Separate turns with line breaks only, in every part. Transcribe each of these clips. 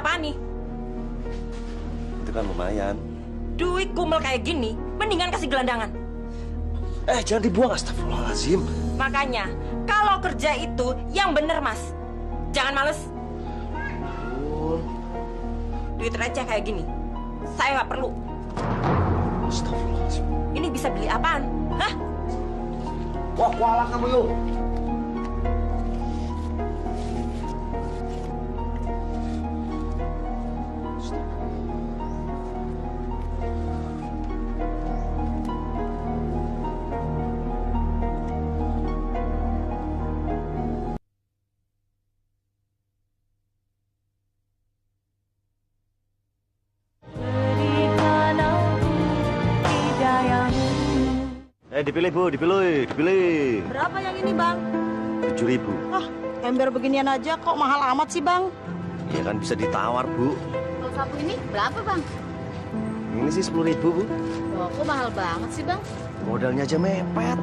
apaan nih?
Itu kan lumayan.
Duit gumel kayak gini, mendingan kasih gelandangan.
Jangan dibuang, astagfirullahaladzim.
Makanya, kalau kerja itu yang bener, Mas. Jangan males. Duit receh kayak gini, saya nggak perlu.
Astagfirullahaladzim.
Ini bisa beli apaan? Hah?
Wah, kualat kamu yuk. Dipilih Bu, dipilih.
Berapa yang ini, Bang?
7.000.
Ah, ember beginian aja kok mahal amat sih, Bang?
Ya kan bisa ditawar, Bu.
Kalau sapu ini berapa, Bang?
Ini sih 10.000, Bu.
Loh, kok mahal banget sih, Bang?
Modalnya aja mepet.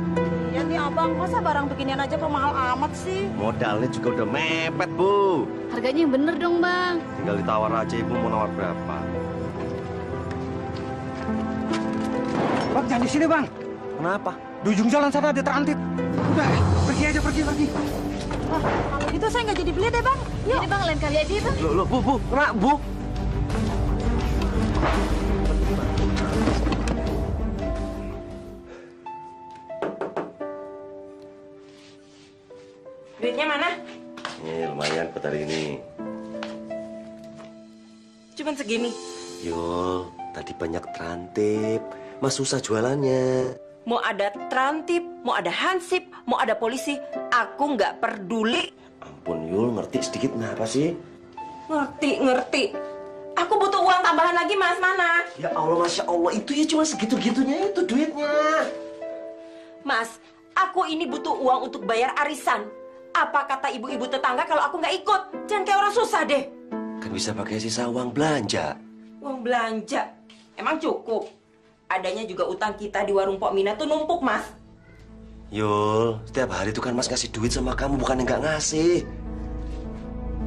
Ya nih, Abang, masa barang beginian aja kok mahal amat sih?
Modalnya juga udah mepet, Bu.
Harganya yang bener dong, Bang.
Tinggal ditawar aja, Ibu mau nawar berapa.
Bang, jangan di sini, Bang.
Kenapa?
Di ujung jalan sana ada transit. Udah, pergi aja, pergi.
Wah, kalau gitu saya nggak jadi beli deh, Bang.
Yuk. Ini, Bang, lain kali aja ya, Bang.
Loh, Bu, kena, Bu.
Duitnya mana?
Nih, lumayan buat hari ini.
Cuman segini.
Yul, tadi banyak trantip. Mas susah jualannya.
Mau ada trantip, mau ada hansip, mau ada polisi, aku nggak peduli.
Ampun, Yul, ngerti sedikit kenapa sih?
Ngerti. Aku butuh uang tambahan lagi, Mas. Mana?
Ya Allah, Masya Allah, itu ya cuma segitu-gitunya itu duitnya.
Mas, aku ini butuh uang untuk bayar arisan. Apa kata ibu-ibu tetangga kalau aku nggak ikut? Jangan kayak orang susah deh.
Kan bisa pakai sisa uang belanja.
Uang belanja? Emang cukup? Adanya juga utang kita di warung Pok Mina tuh numpuk, Mas.
Yul, setiap hari tuh kan Mas ngasih duit sama kamu, bukan nggak ngasih.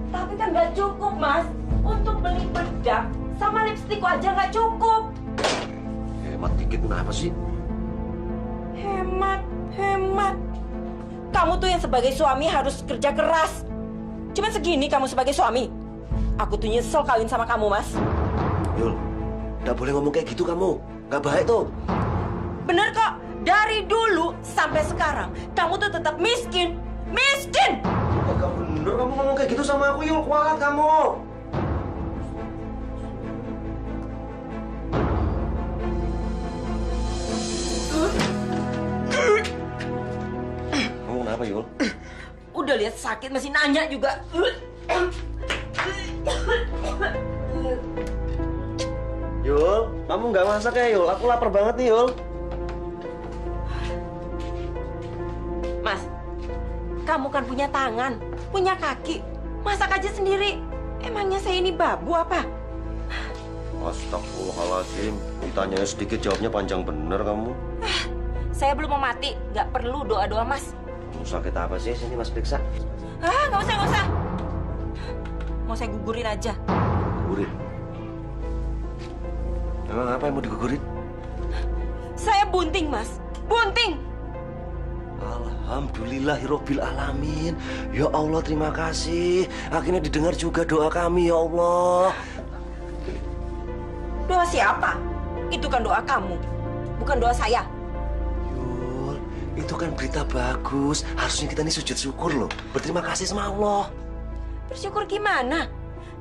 Tapi kan nggak cukup, Mas. Untuk beli bedak sama lipstikku aja nggak cukup.
Hemat dikit kenapa sih?
Hemat. Kamu tuh yang sebagai suami harus kerja keras. Cuman segini kamu sebagai suami. Aku tuh nyesel kawin sama kamu, Mas.
Yul, nggak boleh ngomong kayak gitu kamu. Nggak baik tuh.
Bener kok. Dari dulu sampai sekarang, kamu tuh tetap miskin. Miskin!
Nggak bener kamu ngomong kayak gitu sama aku, Yul. Kualat kamu. Kamu kenapa, Yul?
Udah lihat sakit masih nanya juga.
Yul, kamu nggak masak ya, Yul? Aku lapar banget nih, Yul.
Mas, kamu kan punya tangan, punya kaki. Masak aja sendiri. Emangnya saya ini babu apa?
Astagfirullahaladzim. Ditanyanya sedikit, jawabnya panjang bener kamu.
Saya belum mau mati. Nggak perlu doa-doa, Mas.
Kamu sakit apa sih? Sini Mas periksa.
Nggak usah. Mau saya gugurin aja.
Gugurin? Emang apa yang mau digugurin?
Saya bunting, Mas. Bunting!
Alhamdulillahirobbil alamin. Ya Allah, terima kasih. Akhirnya didengar juga doa kami, ya Allah.
Doa siapa? Itu kan doa kamu, bukan doa saya.
Yul, itu kan berita bagus. Harusnya kita ini sujud syukur loh. Berterima kasih sama Allah.
Bersyukur gimana?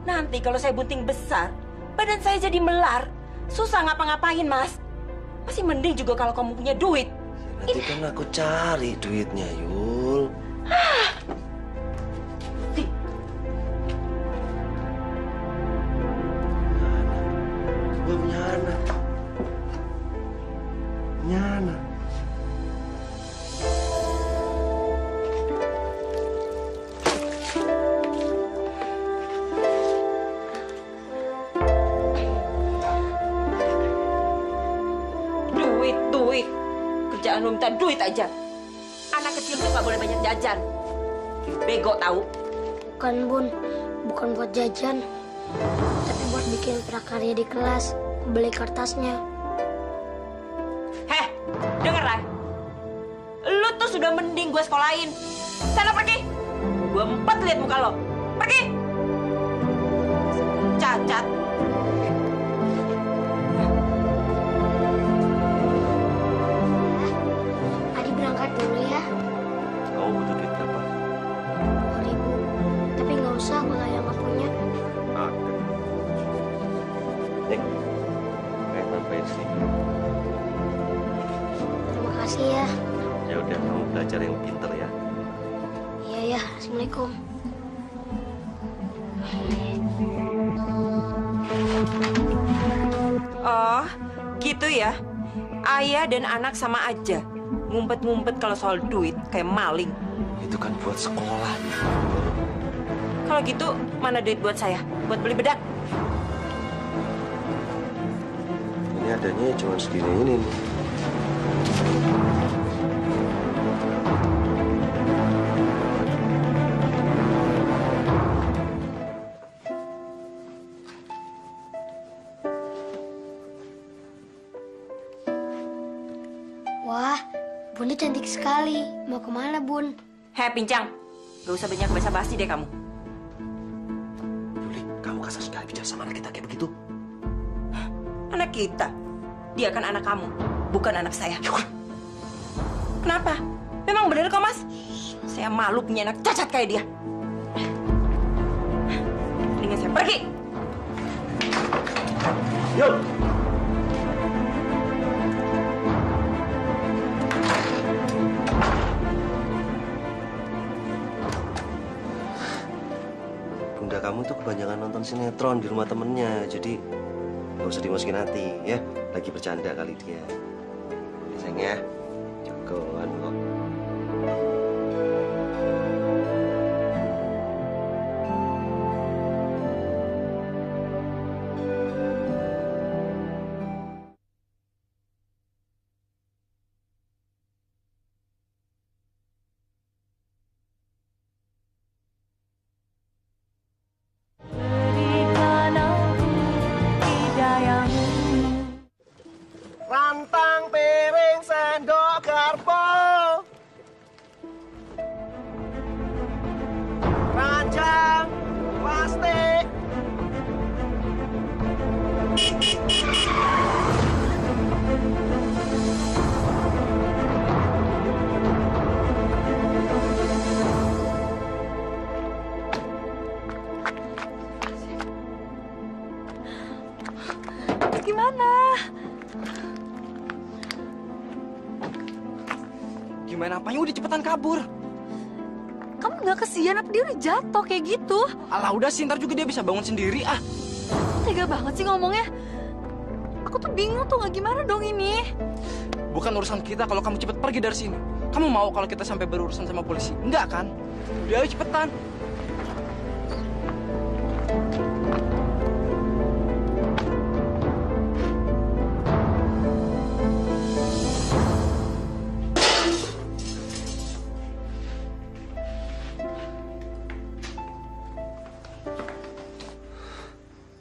Nanti kalau saya bunting besar, badan saya jadi melar. Susah ngapa-ngapain, Mas. Masih mending juga kalau kamu punya duit.
Nanti kan aku cari duitnya, Yul. Gue punya anak.
Duit. Kerjaan lu minta duit aja. Anak kecil tuh gak boleh banyak jajan. Bego tahu.
Bukan, Bun. Bukan buat jajan. Tapi buat bikin prakarya di kelas, beli kertasnya.
Heh, denger lah. Lu tuh sudah mending gue sekolahin. Sana pergi. Gue empat lihat muka lo. Pergi. Cacat.
Adi berangkat dulu ya.
Kamu butuh duit berapa?
2.000. Tapi nggak usah kalau yang nggak punya.
Ada. Nih, kayak tambahin sih.
Terima kasih ya.
Ya udah, kamu belajar yang pinter ya.
Iya ya. Assalamualaikum.
Oh, gitu ya. Ayah dan anak sama aja. Ngumpet-ngumpet kalau soal duit kayak maling.
Itu kan buat sekolah.
Kalau gitu, mana duit buat saya? Buat beli bedak?
Ini adanya cuma segini ini nih.
Wah, Bunda cantik sekali. Mau kemana, Bun?
Heh, pincang. Gak usah banyak basa-basi deh kamu.
Yuli, kamu kasar sekali bicara sama anak kita kayak begitu.
Anak kita. Dia kan anak kamu, bukan anak saya. Kenapa? Memang benar kok, Mas? Saya malu punya anak cacat kayak dia. Mendingan saya pergi.
Yuk! Bunda kamu tuh kebanyakan nonton sinetron di rumah temennya, jadi nggak usah dimasukin hati, ya. Lagi bercanda kali dia. Sayang ya, jagoan kok. Rantang, piring, sendok, garpu, ranjang, plastik.
Gimana?
Gimana apanya udah cepetan kabur.
Kamu nggak kesian apa dia udah jatuh kayak gitu?
Alah udah sih, ntar juga dia bisa bangun sendiri ah.
Tega banget sih ngomongnya. Aku tuh bingung tuh nggak gimana dong ini.
Bukan urusan kita kalau kamu cepet pergi dari sini. Kamu mau kalau kita sampai berurusan sama polisi? Enggak kan? Udah ayo cepetan.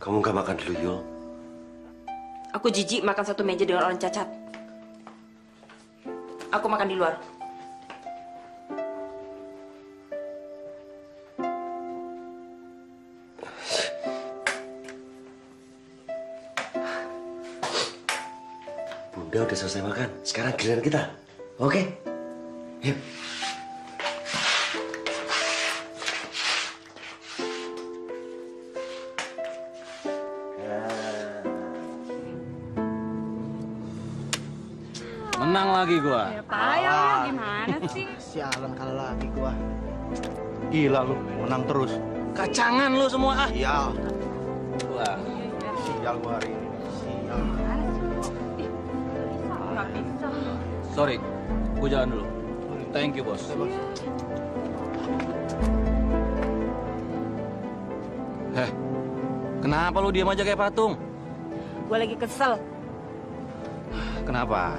Kamu nggak makan dulu, Yul?
Aku jijik makan satu meja dengan orang cacat. Aku makan di luar.
Bunda udah selesai makan. Sekarang giliran kita. Oke? Yuk.
Menang lagi gua.
Payah gimana sih?
Sialan kalah lagi gua. Gila lu, menang terus.
Kacangan lu semua ah.
Sial.
Wah.
Sial gua hari ini. Sial.
Sorry, gua jalan dulu. Thank you, bos. Kenapa lu diam aja kayak patung?
Gue lagi kesel.
Kenapa?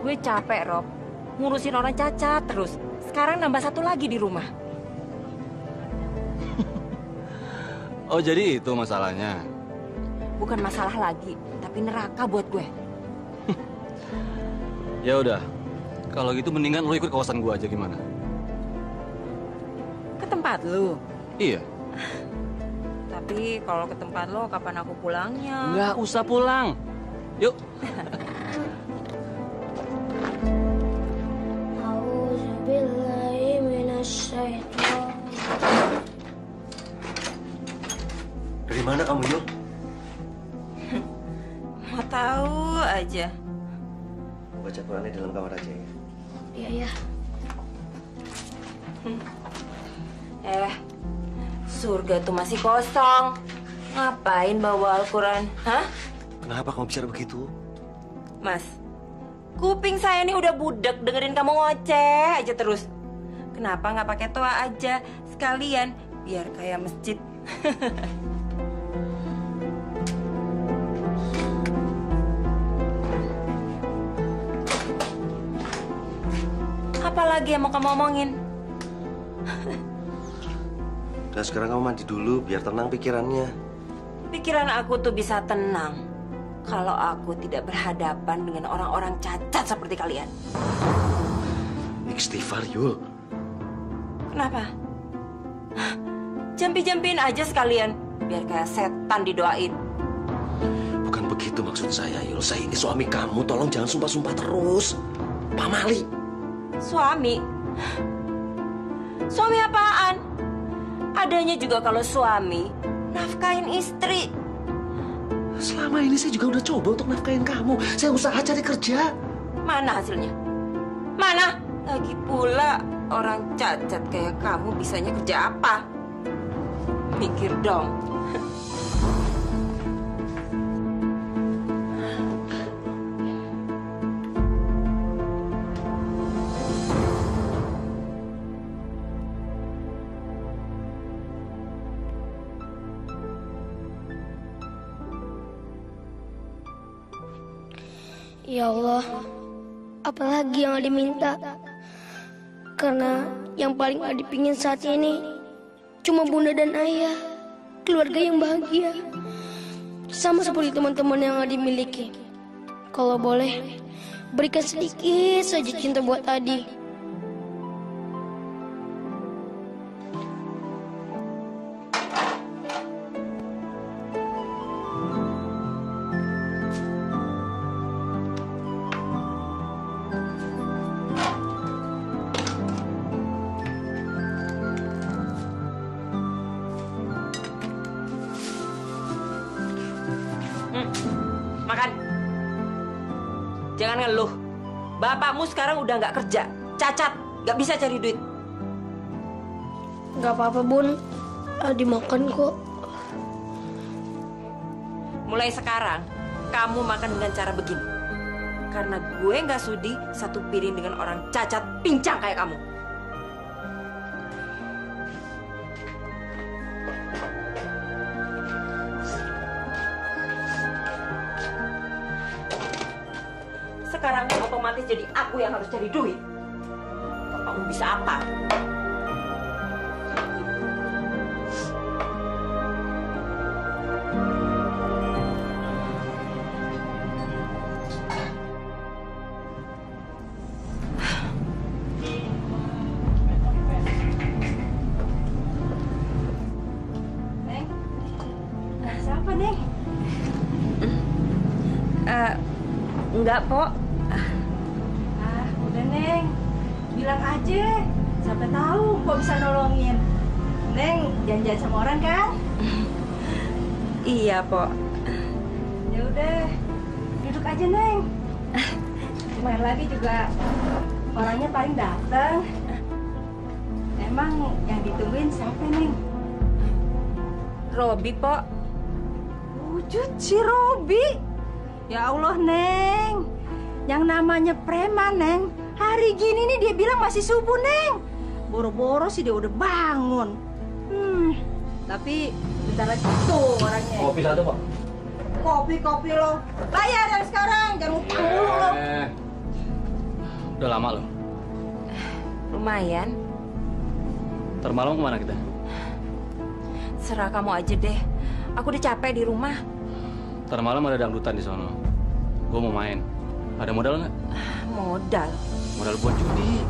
Gue capek, Rob. Ngurusin orang cacat terus. Sekarang nambah satu lagi di rumah.
Oh, jadi itu masalahnya.
Bukan masalah lagi, tapi neraka buat gue.
Ya udah. Kalau gitu mendingan lo ikut kawasan gua aja gimana?
Ke tempat lu.
Iya.
Tapi kalau ke tempat lo, kapan aku pulangnya?
Nggak usah pulang. Yuk.
Auzubillahi minasyaitonir.
Dari mana kamu, Yul?
Mau tahu aja.
Baca Qurannya di dalam kamar aja ya.
Iya, ya.
Surga tuh masih kosong. Ngapain bawa Al-Quran? Hah?
Kenapa kamu bicara begitu?
Mas, kuping saya nih udah budek dengerin kamu ngoceh aja terus. Kenapa nggak pakai toa aja sekalian biar kayak masjid? Apalagi yang mau kamu omongin?
Nah sekarang kamu mandi dulu biar tenang pikirannya.
Pikiran aku tuh bisa tenang kalau aku tidak berhadapan dengan orang-orang cacat seperti kalian.
Istighfar, Yul.
Kenapa? Jampi-jampiin aja sekalian biar kayak setan didoain.
Bukan begitu maksud saya, Yul. Saya ini suami kamu. Tolong jangan sumpah-sumpah terus. Pamali.
Suami? Suami apaan? Adanya juga kalau suami nafkahin istri.
Selama ini saya juga udah coba untuk nafkahin kamu. Saya usaha cari kerja.
Mana hasilnya? Mana? Lagi pula orang cacat kayak kamu bisanya kerja apa? Mikir dong.
Ya Allah, apalagi yang Adi minta? Karena yang paling Adi pingin saat ini cuma bunda dan ayah, keluarga yang bahagia. Sama seperti teman-teman yang Adi miliki. Kalau boleh, berikan sedikit saja cinta buat Adi.
Makan. Jangan ngeluh. Bapakmu sekarang udah nggak kerja, cacat, nggak bisa cari duit.
Gak apa-apa bun, Adi makan kok.
Mulai sekarang, kamu makan dengan cara begini. Karena gue nggak sudi satu piring dengan orang cacat pincang kayak kamu. Sekarang otomatis jadi aku yang harus cari duit. Kamu bisa apa? Neng, siapa Neng? Enggak, Pok. Udah, Neng. Bilang aja. Siapa tahu Pok bisa nolongin. Neng, janjian sama orang kan? Iya, Pok. Ya udah. Duduk aja, Neng. Kemarin lagi juga orangnya paling datang. Emang yang ditungguin siapa, Neng? Robi, Pok. Wujud si Robi. Ya Allah, Neng. Yang namanya preman, Neng. Hari gini nih dia bilang masih subuh, Neng. Boro-boro sih dia udah bangun. Tapi bentar lagi tuh orangnya.
Kopi satu, Pak.
Kopi lo. Bayar dari sekarang, jangan utang dulu lo.
Udah lama loh.
Lumayan.
Ntar malam kemana kita?
Serah kamu aja deh. Aku udah capek di rumah.
Ntar malam ada dangdutan di sono. Gue mau main. Ada modal nggak?
Modal.
Modal buat judi.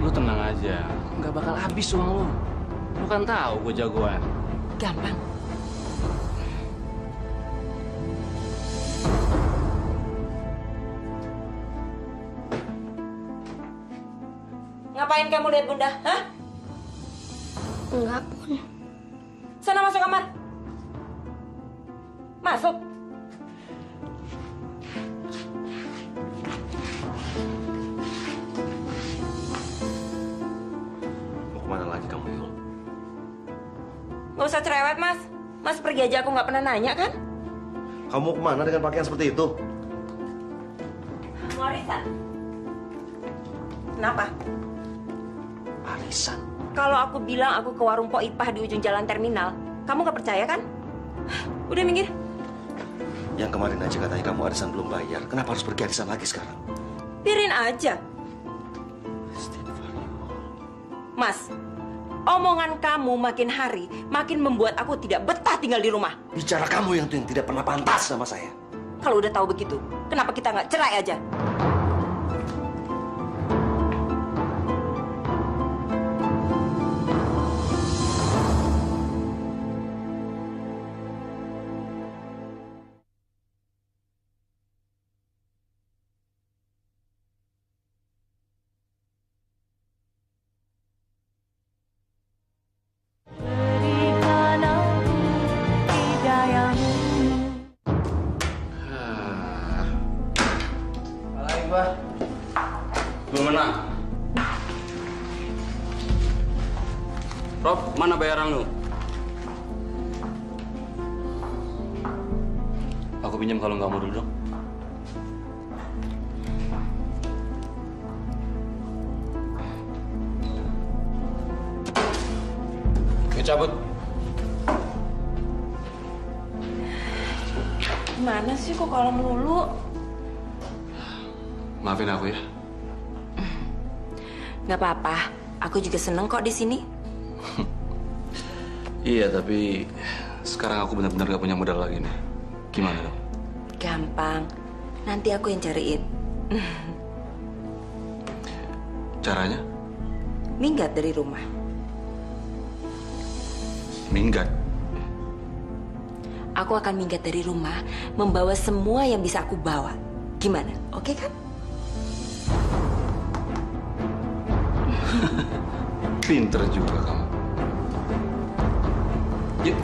Lu tenang aja. Nggak bakal habis uang lu. Lu kan tahu gue jagoan.
Gampang. Ngapain kamu lihat Bunda? Hah?
Enggak pun.
Sana masuk kamar. Masuk.
Mau kemana lagi kamu, Yul?
Nggak usah cerewet, Mas. Mas pergi aja, aku nggak pernah nanya kan?
Kamu mau kemana dengan pakaian seperti itu?
Mau arisan. Kenapa?
Arisan.
Kalau aku bilang aku ke warung Pok Ipah di ujung jalan terminal, kamu nggak percaya kan? Udah minggir.
Yang kemarin aja katanya kamu arisan belum bayar. Kenapa harus pergi arisan lagi sekarang?
Biarin aja. Mas, omongan kamu makin hari makin membuat aku tidak betah tinggal di rumah.
Bicara kamu yang tidak pernah pantas sama saya.
Kalau udah tahu begitu, kenapa kita nggak cerai aja?
Belum menang. Rob, mana bayaran lu? Aku pinjam kalau nggak mau dulu dong. Oke, cabut.
Gimana sih kok kalau melulu?
Maafin aku ya.
Nggak apa-apa, aku juga seneng kok di sini.
Iya, tapi sekarang aku benar-benar gak punya modal lagi nih. Gimana dong?
Gampang, nanti aku yang cariin.
Caranya?
Minggat dari rumah.
Minggat.
Aku akan minggat dari rumah, membawa semua yang bisa aku bawa. Gimana? Oke kan?
Pinter juga kamu. Yuk.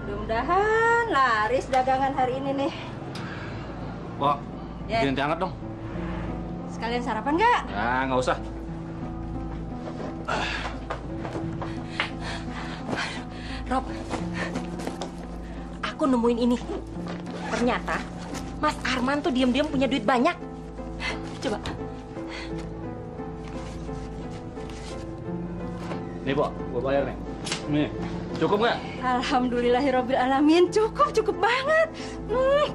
Mudah-mudahan laris dagangan hari ini nih.
Wah,
Ya.
Bikin teh hangat dong.
Sekalian sarapan nggak?
Ya, nggak usah.
Rob, aku nemuin ini. Ternyata Mas Arman tuh diam-diam punya duit banyak. Coba.
Nih, Pok, gua bayar nih. Nih, cukup nggak?
Alhamdulillahirobbil alamin, cukup banget.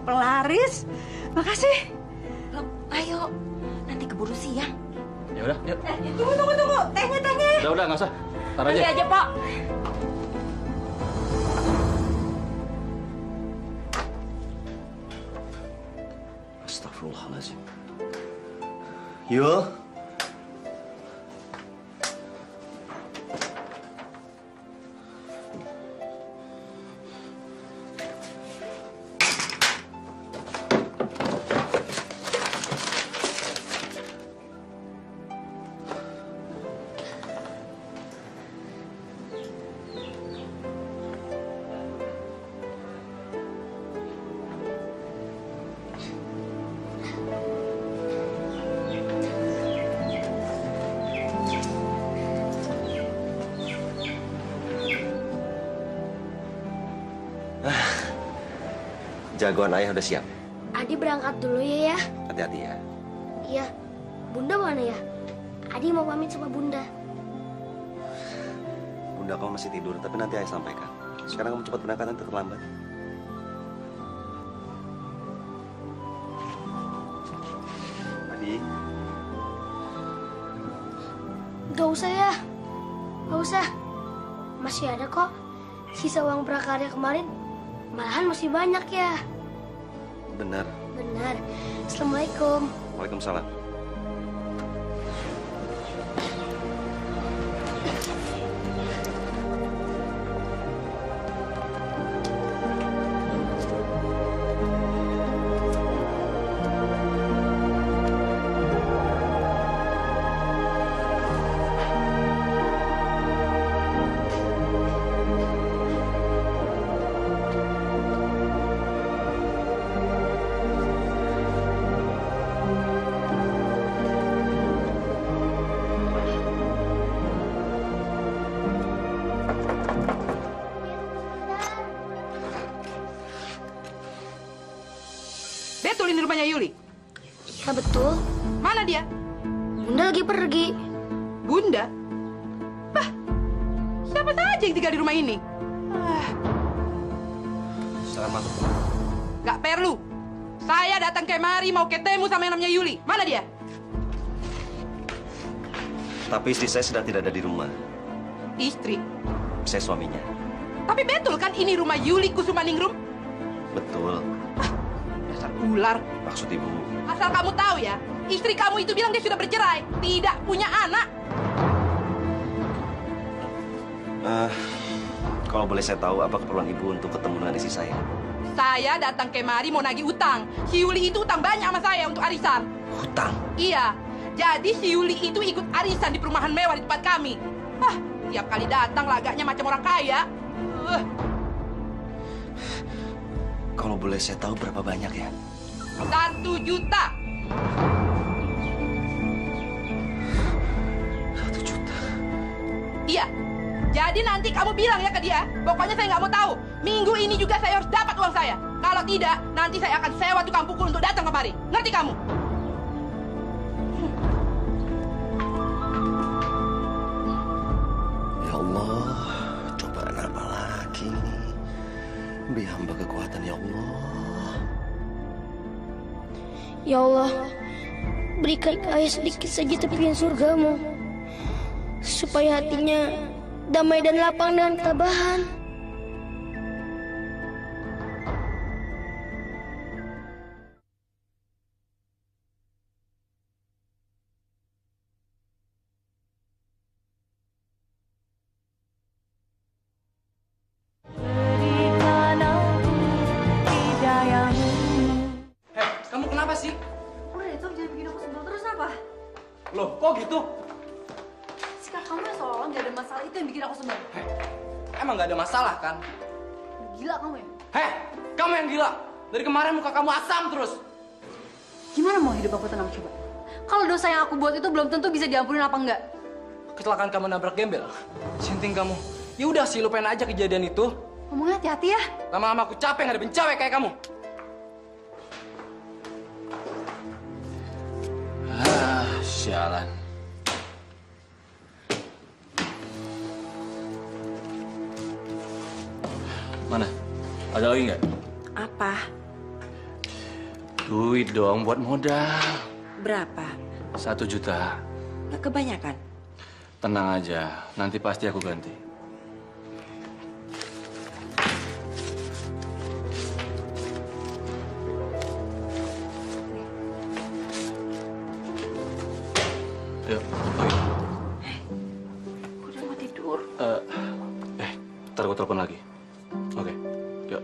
Pelaris. Makasih. Rob, ayo. Nanti keburu siang.
Ya udah, yuk.
Tunggu. Tehnya.
Udah, nggak usah. Tar
Nanti
aja.
aja, Pak.
Astagfirullahaladzim. Yul. Jagoan ayah udah siap.
Adi berangkat dulu ya.
Hati-hati ya.
Iya. Bunda mana ya? Adi mau pamit sama Bunda.
Bunda kamu masih tidur, tapi nanti ayah sampaikan. Sekarang kamu cepat berangkat, nanti terlambat. Adi.
Gak usah ya. Gak usah. Masih ada kok. Sisa uang prakarya kemarin. Malahan masih banyak ya.
Benar.
Benar. Assalamualaikum.
Waalaikumsalam.
Betul ini rumahnya Yuli?
Ya betul.
Mana dia?
Bunda lagi pergi.
Bunda? Bah, siapa saja yang tinggal di rumah ini?
Silakan masuk.
Gak perlu. Saya datang kemari mau ketemu sama yang namanya Yuli. Mana dia?
Tapi istri saya sedang tidak ada di rumah.
Istri?
Saya suaminya.
Tapi betul kan ini rumah Yuli Kusumaningrum?
Betul.
Dasar ular.
Maksud ibu.
Asal kamu tahu ya, istri kamu itu bilang dia sudah bercerai, tidak punya anak.
Kalau boleh saya tahu apa keperluan ibu untuk ketemu dengan istri saya?
Saya datang kemari mau nagih utang. Si Yuli itu utang banyak sama saya untuk arisan.
Hutang?
Iya, jadi si Yuli itu ikut arisan di perumahan mewah di tempat kami. Tiap kali datang lagaknya macam orang kaya.
Kalau boleh saya tahu berapa banyak ya?
1 juta.
1 juta?
Iya. Jadi nanti kamu bilang ya ke dia, pokoknya saya nggak mau tahu. Minggu ini juga saya harus dapat uang saya. Kalau tidak, nanti saya akan sewa tukang pukul untuk datang kemari. Ngerti kamu?
Ya Allah, cobaan apa lagi? Beri hamba kekuatan ya Allah.
Ya Allah, berikan ayah sedikit saja tepian surgamu, supaya hatinya damai dan lapang dengan ketabahan.
Kamu kenapa sih?
Udah itu jangan bikin aku sebel terus apa?
Loh, kok gitu?
Sikap kamu yang seolah nggak ada masalah itu yang bikin aku sebel.
Emang nggak ada masalah kan?
Gila kamu ya?
Kamu yang gila. Dari kemarin muka kamu asam terus.
Gimana mau hidup aku tenang coba? Kalau dosa yang aku buat itu belum tentu bisa diampunin apa enggak?
Kecelakaan kamu nabrak gembel. Sinting kamu. Ya udah sih, lupain aja kejadian itu.
Ngomongnya hati-hati ya.
Lama-lama aku capek ngadepin cewek kayak kamu.
Sialan. Mana? Ada lagi nggak?
Apa?
Duit dong buat modal.
Berapa?
1 juta.
Nggak kebanyakan?
Tenang aja, nanti pasti aku ganti. Yuk, oke.
Udah mau tidur.
Ntar aku telepon lagi. Oke, yuk.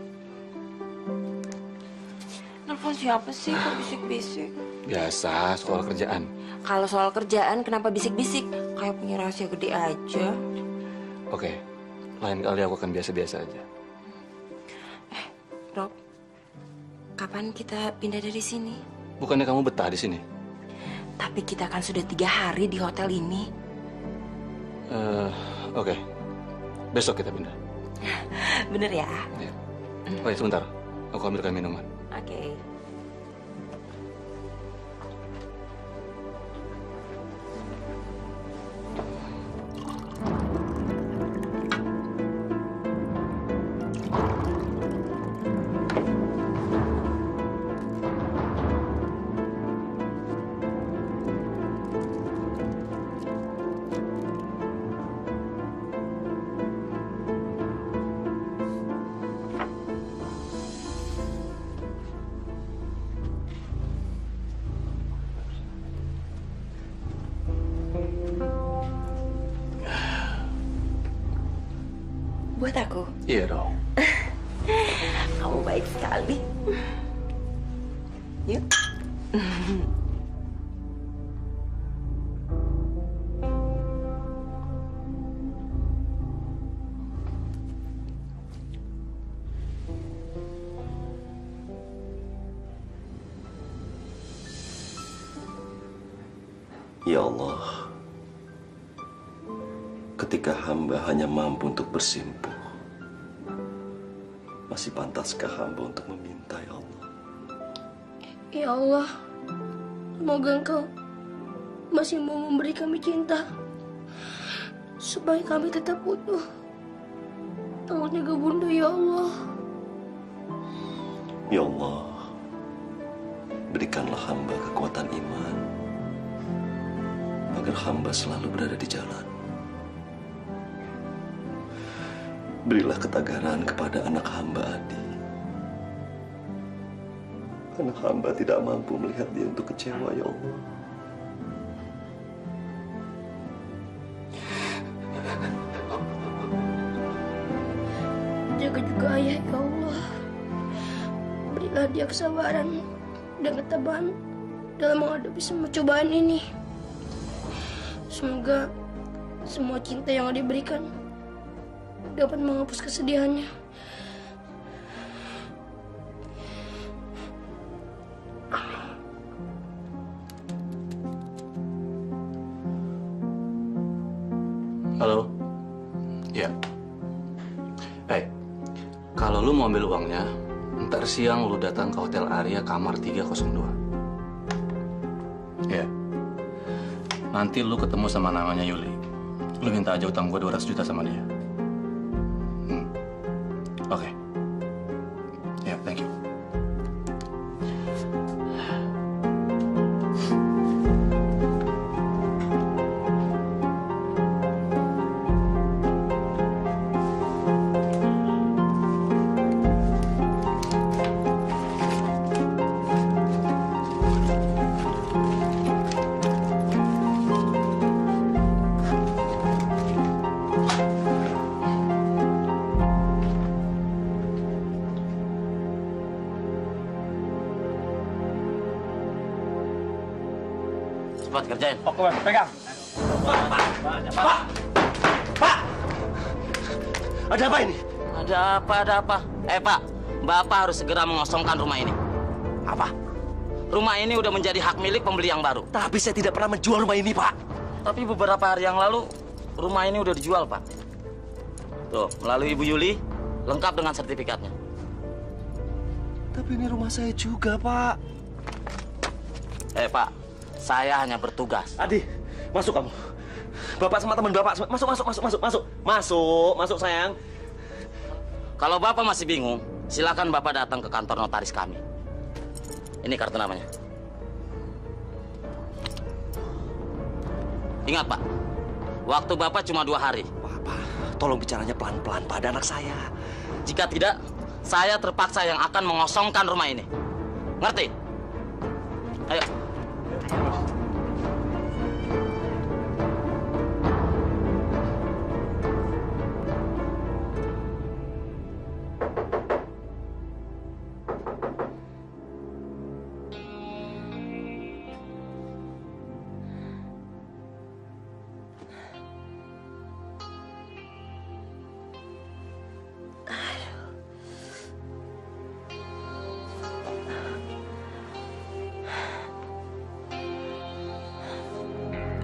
Nelfon siapa sih kok bisik-bisik?
Biasa, soal kerjaan.
Kalau soal kerjaan kenapa bisik-bisik? Kayak punya rahasia gede aja.
Oke, lain kali aku akan biasa-biasa aja.
Rob, kapan kita pindah dari sini?
Bukannya kamu betah di sini?
Tapi kita kan sudah 3 hari di hotel ini.
Oke. Besok kita pindah.
Bener ya?
Ya. Oh ya, sebentar. Aku ambilkan minuman.
Oke. Buat aku?
Iya dong.
Kamu baik sekali. Yuk.
Ya Allah, ketika hamba hanya mampu untuk bersimpuh, masih pantaskah hamba untuk meminta, ya Allah?
Ya Allah, semoga Engkau masih mau memberi kami cinta, supaya kami tetap utuh. Tolong jaga Bunda, ya Allah.
Ya Allah, berikanlah hamba kekuatan iman, agar hamba selalu berada di jalan. Berilah ketagaran kepada anak hamba Adi. Karena hamba tidak mampu melihat dia untuk kecewa, ya Allah.
Jaga juga ayah, ya Allah. Berilah dia kesabaran dan ketabahan dalam menghadapi semua cobaan ini. Semoga semua cinta yang dia berikan dapat menghapus kesedihannya.
Halo? Ya. Kalau lu mau ambil uangnya, ntar siang lu datang ke Hotel Aria kamar 302. Ya. Nanti lu ketemu sama namanya Yuli. Lu minta aja utang gua 200 juta sama dia. Oke. Ya, thank you.
Cepat kerjain.
Oke, Bang. Pegang.
Pak! Ada apa ini?
Ada apa? Pak. Bapak harus segera mengosongkan rumah ini.
Apa?
rumah ini udah menjadi hak milik pembeli yang baru.
Tapi saya tidak pernah menjual rumah ini, Pak.
Tapi beberapa hari yang lalu, rumah ini udah dijual, Pak. Tuh, melalui Ibu Yuli, lengkap dengan sertifikatnya.
Tapi ini rumah saya juga, Pak.
Pak, saya hanya bertugas.
Adi, masuk kamu. Bapak sama teman Bapak, masuk sayang.
Kalau Bapak masih bingung, silakan Bapak datang ke kantor notaris kami. Ini kartu namanya. Ingat, Pak, waktu Bapak cuma 2 hari.
Pak, tolong bicaranya pelan-pelan pada anak saya.
Jika tidak, saya terpaksa yang akan mengosongkan rumah ini. Ngerti? Ayo.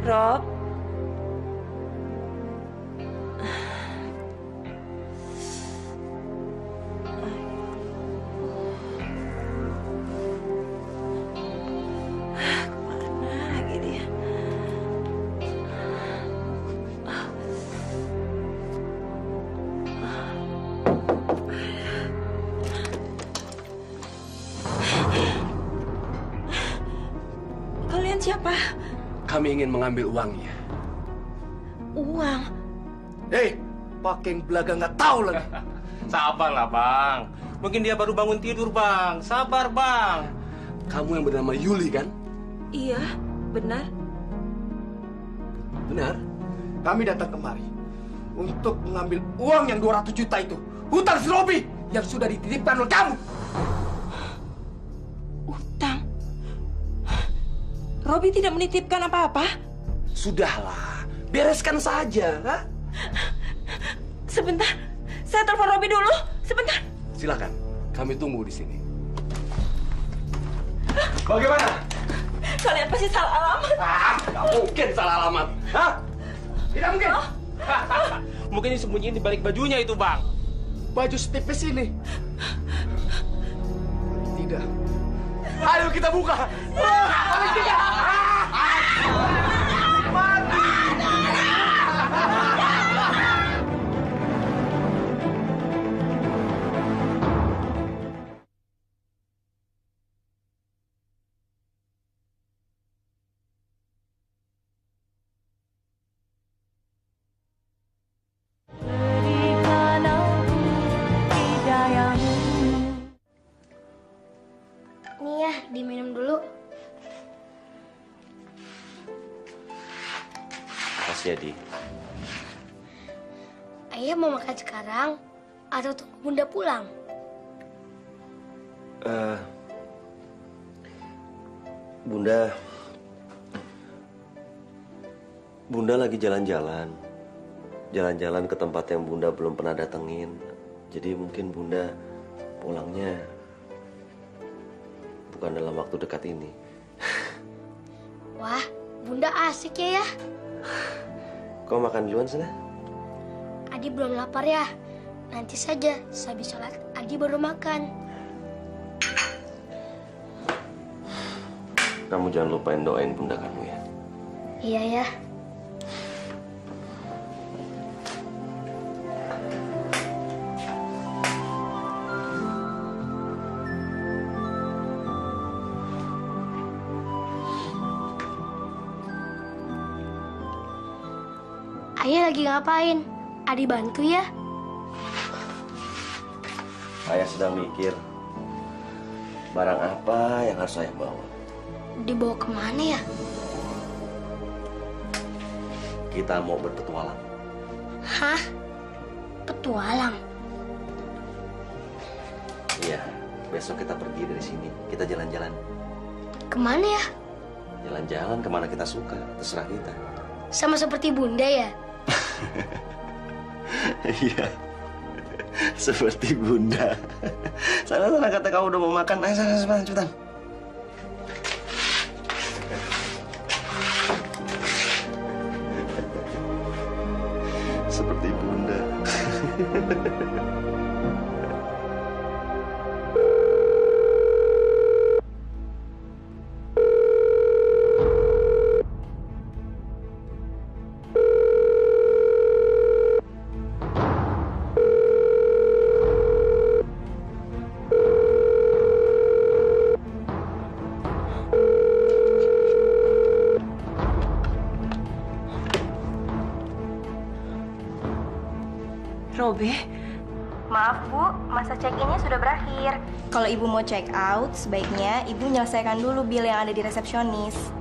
Rob. Kemana lagi dia? Kalian siapa?
Kami ingin mengambil uangnya.
Uang?
Hei, pakai belaga nggak tahu lagi.
Sabarlah, Bang. Mungkin dia baru bangun tidur, Bang. Sabar, Bang.
Kamu yang bernama Yuli, kan?
Iya, benar.
Benar. Kami datang kemari untuk mengambil uang yang 200 juta itu. Hutang si Robi yang sudah dititipkan oleh kamu.
Utang? Robi tidak menitipkan apa-apa?
Sudahlah, bereskan saja. Ha?
Sebentar, saya telepon Robi dulu. Sebentar.
Silakan, kami tunggu di sini. Bagaimana?
Kalian pasti salah alamat.
Nggak mungkin salah alamat. Hah? Tidak mungkin.
Mungkin disembunyiin di balik bajunya itu, Bang.
Baju setipis ini. Tidak. Ayo kita buka. Paling tidak.
Nih ya, diminum dulu.
Makasih, Adi.
Ayah mau makan sekarang atau tunggu Bunda pulang?
Bunda lagi jalan-jalan. Jalan-jalan ke tempat yang Bunda belum pernah datengin. Jadi mungkin Bunda pulangnya bukan dalam waktu dekat ini.
Wah, Bunda asik ya.
Kau makan duluan sana?
Adi belum lapar ya. Nanti saja, sehabis sholat Adi baru makan.
Kamu jangan lupain doain Bunda kamu ya.
Iya ya. Ayah lagi ngapain? Adi bantu ya?
Ayah sedang mikir barang apa yang harus saya bawa.
Dibawa kemana ya?
Kita mau berpetualang.
Hah? Petualang?
Iya, besok kita pergi dari sini. Kita jalan-jalan.
Kemana ya?
Jalan-jalan kemana kita suka, terserah kita.
Sama seperti Bunda ya?
Iya, seperti Bunda. Sana kata kamu udah mau makan. Ayo sana cepetan. seperti Bunda.
Robi, maaf Bu, masa check-innya sudah berakhir. Kalau Ibu mau check out, sebaiknya Ibu menyelesaikan dulu bil yang ada di resepsionis.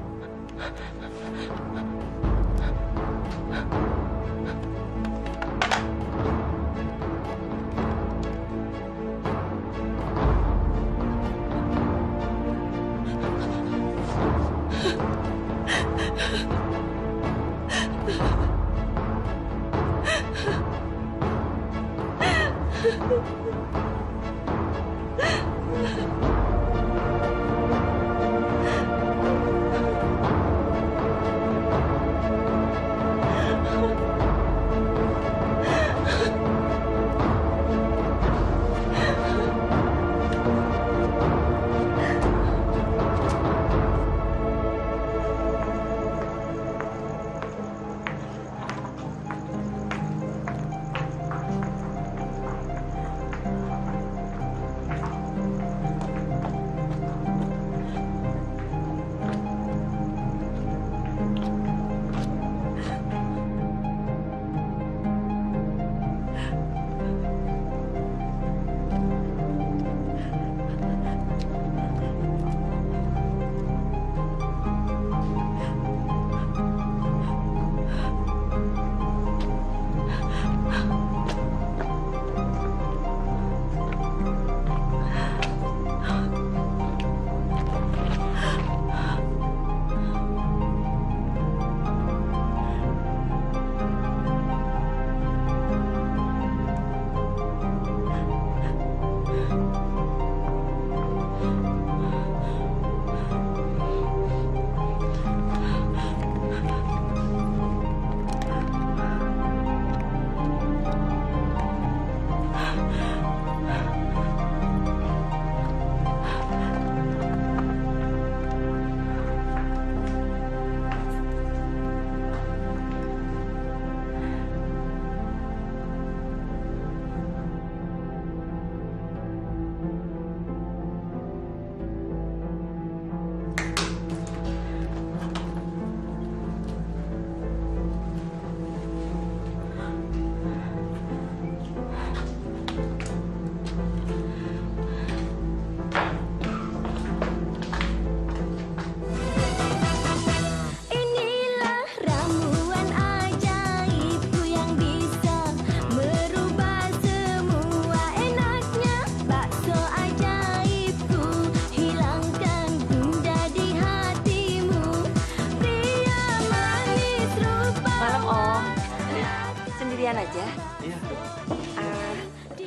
Sendirian aja?
Iya.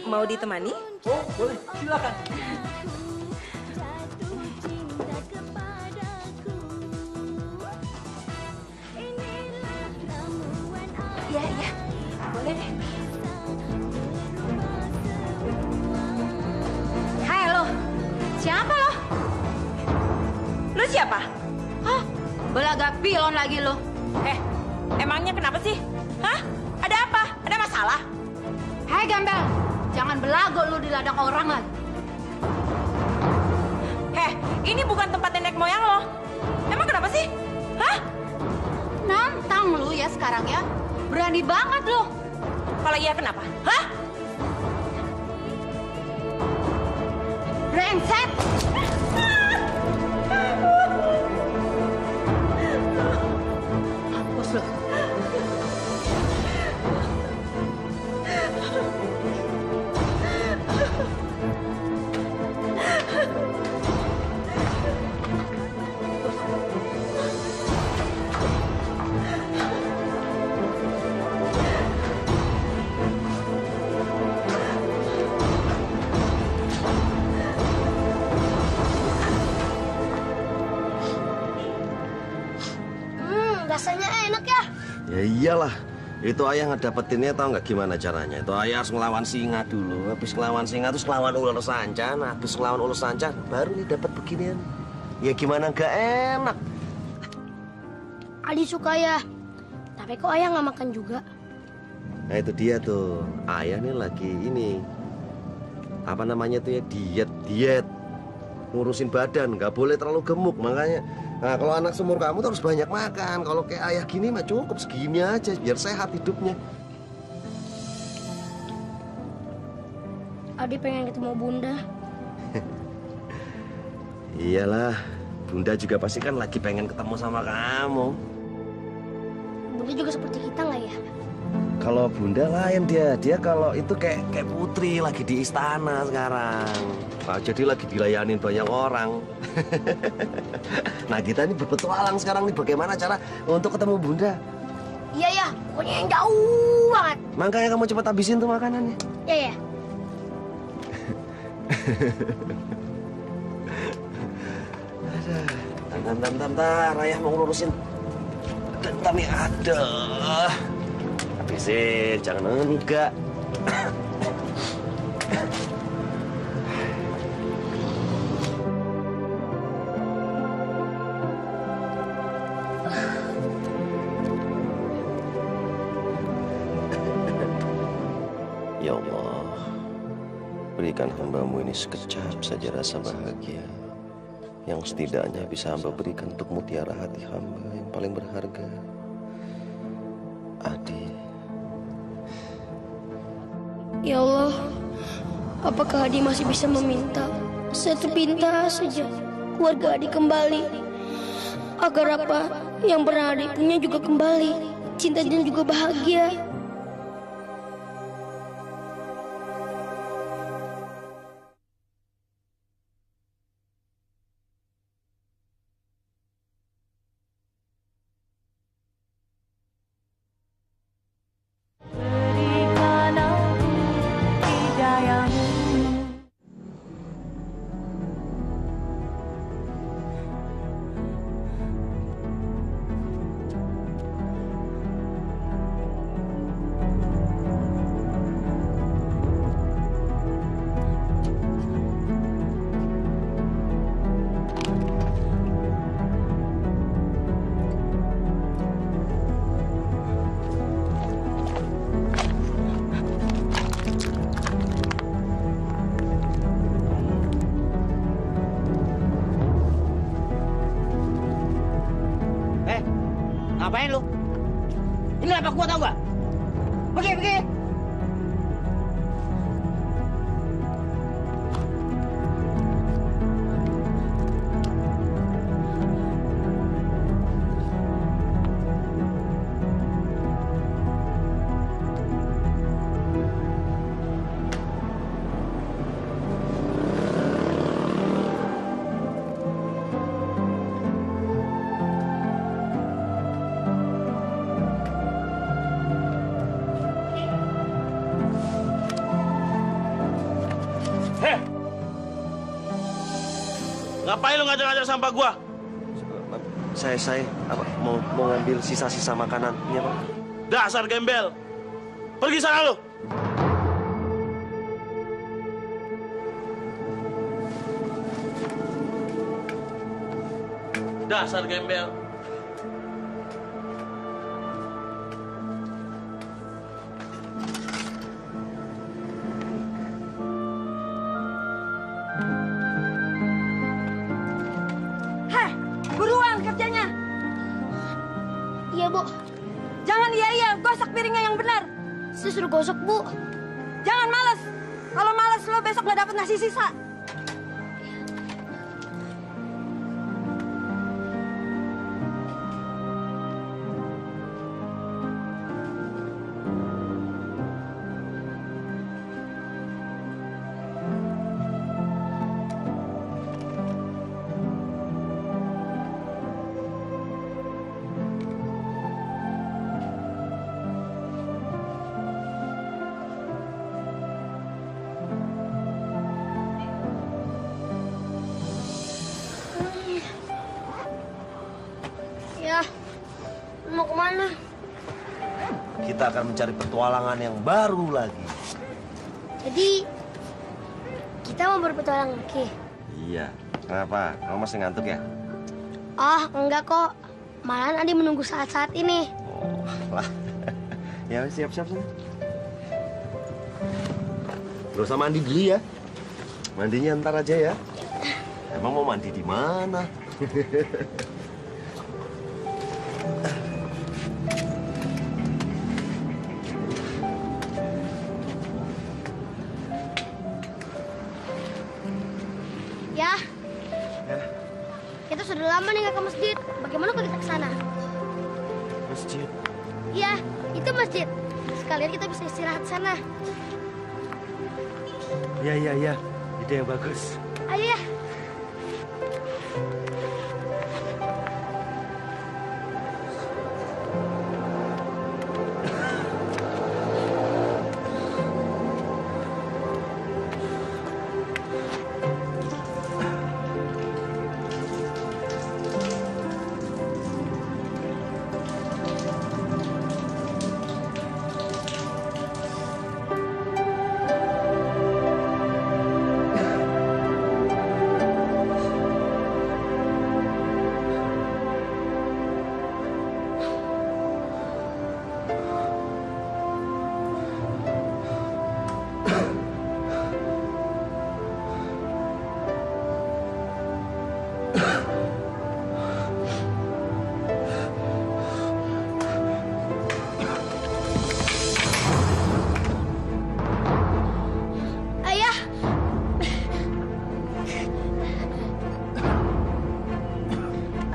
Mau ditemani?
Oh, boleh. Silakan.
Iya, iya. Boleh deh. Hai lo. Siapa lo? Lo siapa? Hah? Belaga pilon lagi lo. Emangnya kenapa sih? Hah? Ada apa? Ada masalah?
Hai Gembel, jangan belago lu di ladang orang lagi.
Ini bukan tempat nenek moyang lo. Emang kenapa sih? Hah?
Nantang lu ya sekarang ya. Berani banget lu.
Kalau iya kenapa? Hah?
Brengsek. Mampus lu.
Rasanya enak ya.
Ya iyalah, Itu ayah ngedapetinnya tahu nggak gimana caranya? Itu ayah harus ngelawan singa dulu. Habis ngelawan singa terus ngelawan ular sanca. Nah, habis ngelawan ular sanca baru nih dapat beginian. Ya gimana nggak enak?
Adi suka ya. Tapi kok ayah nggak makan juga?
Nah itu dia tuh. Ayah nih lagi ini. Apa namanya tuh ya? Diet. Ngurusin badan. Nggak boleh terlalu gemuk. Makanya. Nah kalau anak seumur kamu tuh harus banyak makan. Kalau kayak ayah gini mah cukup segini aja. Biar sehat hidupnya.
Adi pengen ketemu Bunda.
Iyalah. Bunda juga pasti kan lagi pengen ketemu sama kamu.
Bunda juga seperti kita nggak ya?
Kalau Bunda lain dia kalau itu kayak putri lagi di istana sekarang. Nah, jadi lagi dilayanin banyak orang. Nah kita ini berpetualang sekarang nih bagaimana cara untuk ketemu Bunda.
Iya ya, pokoknya yang jauh banget.
Makanya kamu cepat habisin tuh makanannya.
Iya ya.
Bentar, ayah mau ngurusin. Bentar nih, ada. Habisin, jangan enggak. Ya Allah, berikan hamba-Mu ini sekejap saja rasa bahagia yang setidaknya bisa hamba berikan untuk mutiara hati hamba yang paling berharga, Adi.
Ya Allah, apakah Adi masih bisa meminta satu pinta saja keluarga Adi kembali? Agar apa yang pernah Adi punya juga kembali, cinta dan juga bahagia.
Ngapain lu? Ini lapak gua tau gak? Pergi.
Ngapain lu ngajak-ngajak sampah gua?
Saya apa mau ngambil sisa-sisa makanan. Iya, Pak.
Dasar gembel. Pergi sana lu. Dasar gembel.
Buruan kerjanya.
Iya, Bu.
Jangan iya, gosok piringnya yang benar.
Saya suruh gosok, Bu.
Jangan malas. Kalau malas lo besok nggak dapat nasi sisa.
kita akan mencari petualangan yang baru lagi.
Jadi, kita mau berpetualang lagi?
Iya. Kenapa? Kamu masih ngantuk ya?
Oh, enggak kok. Malahan Adi menunggu saat-saat ini.
Oh, lah. Ya, siap-siap sana. Gak usah mandi dulu ya. Mandinya ntar aja ya. Emang mau mandi di mana?
Ya. Kita sudah lama nih nggak ke masjid. Bagaimana kalau kita ke sana?
Masjid.
Iya, itu masjid. Sekalian kita bisa istirahat di sana.
Iya. Ide yang bagus.
Ayo ya.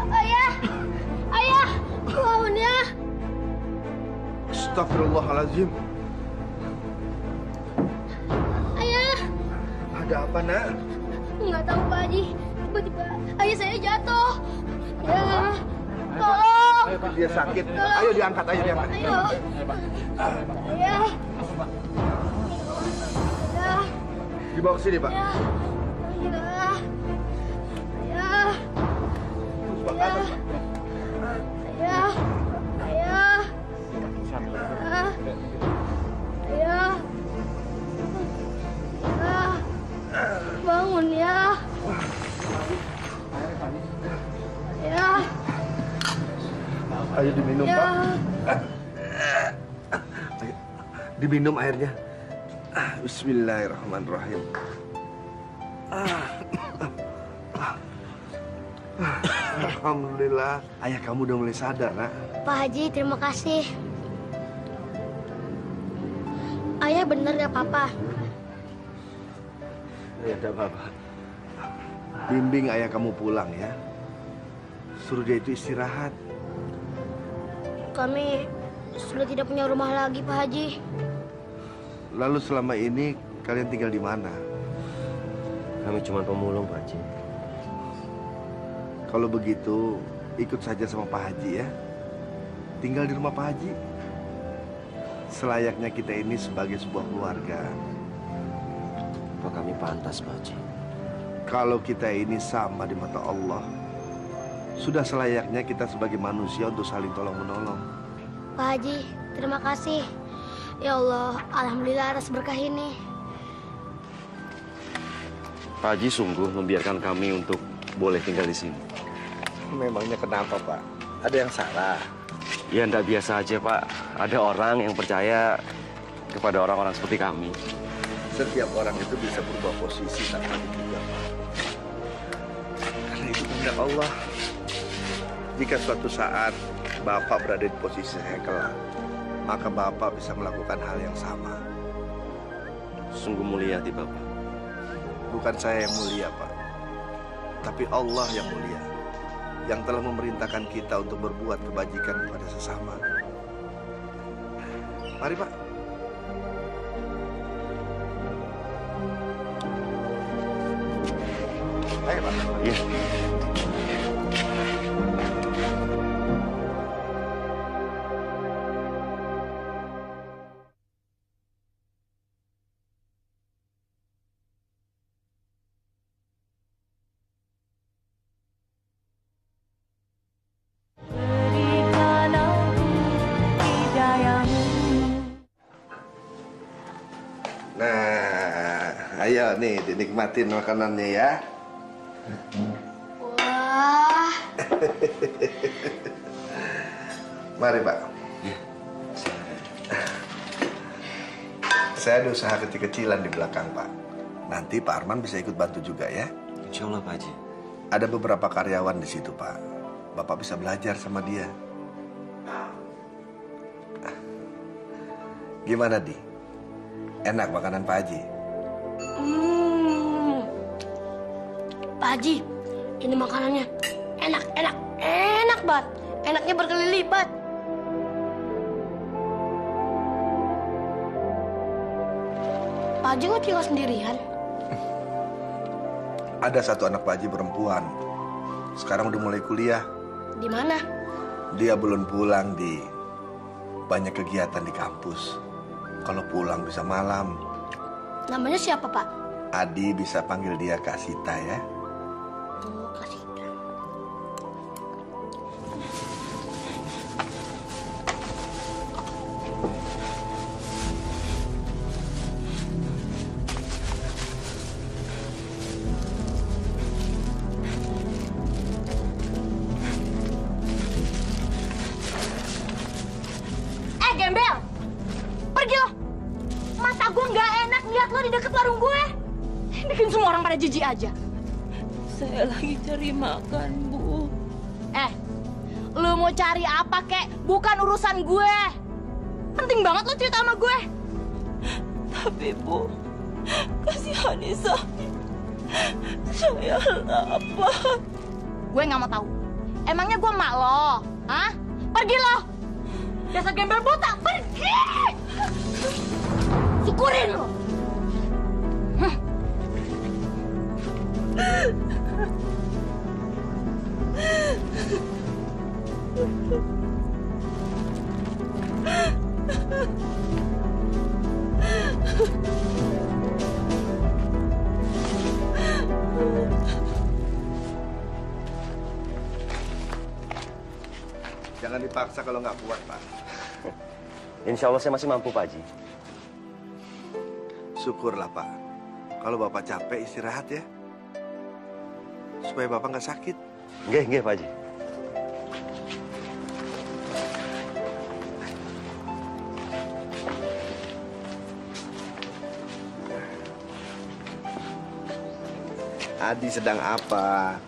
Ayah. Ayah, bangun ya.
Astagfirullahaladzim.
Ayah.
Ada apa, nak?
Nggak tahu Pak Haji. Tiba-tiba ayah saya jatuh. Ya, tolong.
Dia sakit. Ayo diangkat, ayo diangkat.
Ayo. Ayah. Ayah.
Dibawa ke sini, Pak.
Ayah. Ayah. Ayah.
Terus, Pak, ke atas, Pak.
Ayah. Ayah. Ayah. Ayah. Ayah. Bangun ya. Ayah.
Ayo diminum,
Ya.
Pak. Ayo, diminum airnya. Bismillahirrahmanirrahim. Alhamdulillah, ayah kamu udah mulai sadar, nak.
Pak Haji, terima kasih. Ayah bener ya, Papa?
Ya udah, Bapak. Bimbing ayah kamu pulang ya. Suruh dia itu istirahat.
Kami sudah tidak punya rumah lagi, Pak Haji.
Lalu selama ini kalian tinggal di mana?
Kami cuma pemulung, Pak Haji.
Kalau begitu, ikut saja sama Pak Haji ya. Tinggal di rumah Pak Haji. Selayaknya kita ini sebagai sebuah keluarga.
Apa kami pantas, Pak Haji?
Kalau kita ini sama di mata Allah, sudah selayaknya kita sebagai manusia untuk saling tolong-menolong.
Pak Haji, terima kasih. Ya Allah, alhamdulillah atas berkah ini.
Pak Haji sungguh membiarkan kami untuk boleh tinggal di sini.
Memangnya kenapa, Pak? Ada yang salah?
Ya, enggak biasa aja, Pak. Ada orang yang percaya kepada orang-orang seperti kami.
Setiap orang itu bisa berubah posisi tanpa diduga, Pak. Karena itu kehendak Allah. Jika suatu saat Bapak berada di posisi saya kelak, maka Bapak bisa melakukan hal yang sama.
Sungguh mulia hati Bapak.
Bukan saya yang mulia, Pak. Tapi Allah yang mulia, yang telah memerintahkan kita untuk berbuat kebajikan kepada sesama. Mari, Pak. Ayo, Pak.
Iya.
Berikanlah hidayahmu
Nah, ayo nih dinikmatin makanannya ya.
Wah.
Mari Pak. Saya ada usaha kecil-kecilan di belakang Pak. Nanti Pak Arman bisa ikut bantu juga ya.
Insya Allah Pak Haji.
Ada beberapa karyawan di situ Pak. Bapak bisa belajar sama dia. Gimana Di? Enak makanan Pak Haji?
Pak Haji, ini makanannya enak banget. Enaknya berkali lipat. Pak Haji kok tinggal sendirian?
Ada satu anak Pak Haji perempuan. Sekarang udah mulai kuliah.
Di mana?
Dia belum pulang Di. Banyak kegiatan di kampus. Kalau pulang bisa malam.
Namanya siapa, Pak?
Adi bisa panggil dia Kak Sita ya.
Oh, Kak Sita.
Gembel! Pergi lo! Mata gue nggak enak lihat lo di deket warung gue. Bikin semua orang pada jijik aja.
Saya lagi cari makan, Bu.
Lo mau cari apa, kek? Bukan urusan gue. Penting banget lo cerita sama gue.
Tapi, Bu, kasihan Nisa. Saya lapar.
Gue nggak mau tahu. Emangnya gue mak lo? Hah? Pergi lo! Dasar gembel buta, pergi! Syukurin lo!
Jangan dipaksa kalau nggak kuat, Pak.
Insya Allah saya masih mampu, Pak Haji.
Syukurlah, Pak. Kalau Bapak capek, istirahat ya. Supaya Bapak nggak sakit.
Nggih, Pak Haji.
Adi sedang apa?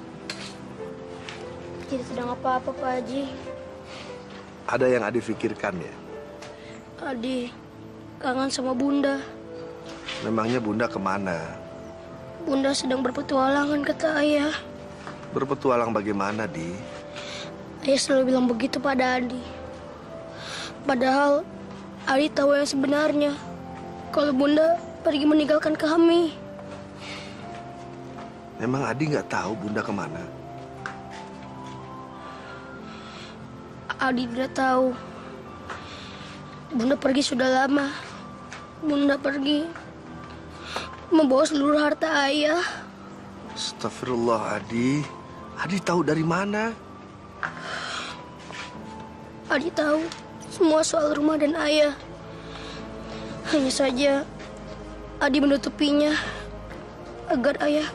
Tidak sedang apa-apa, Pak Haji.
Ada yang Adi pikirkan ya?
Adi kangen sama Bunda.
Memangnya Bunda kemana?
Bunda sedang berpetualangan, kata Ayah.
Berpetualang bagaimana, Di?
Ayah selalu bilang begitu pada Adi. Padahal Adi tahu yang sebenarnya. Kalau Bunda pergi meninggalkan kami.
Memang Adi nggak tahu Bunda kemana?
Adi tidak tahu. Bunda pergi sudah lama. Bunda pergi membawa seluruh harta Ayah.
Astagfirullah, Adi. Adi tahu dari mana?
Adi tahu semua soal rumah dan Ayah. Hanya saja Adi menutupinya agar Ayah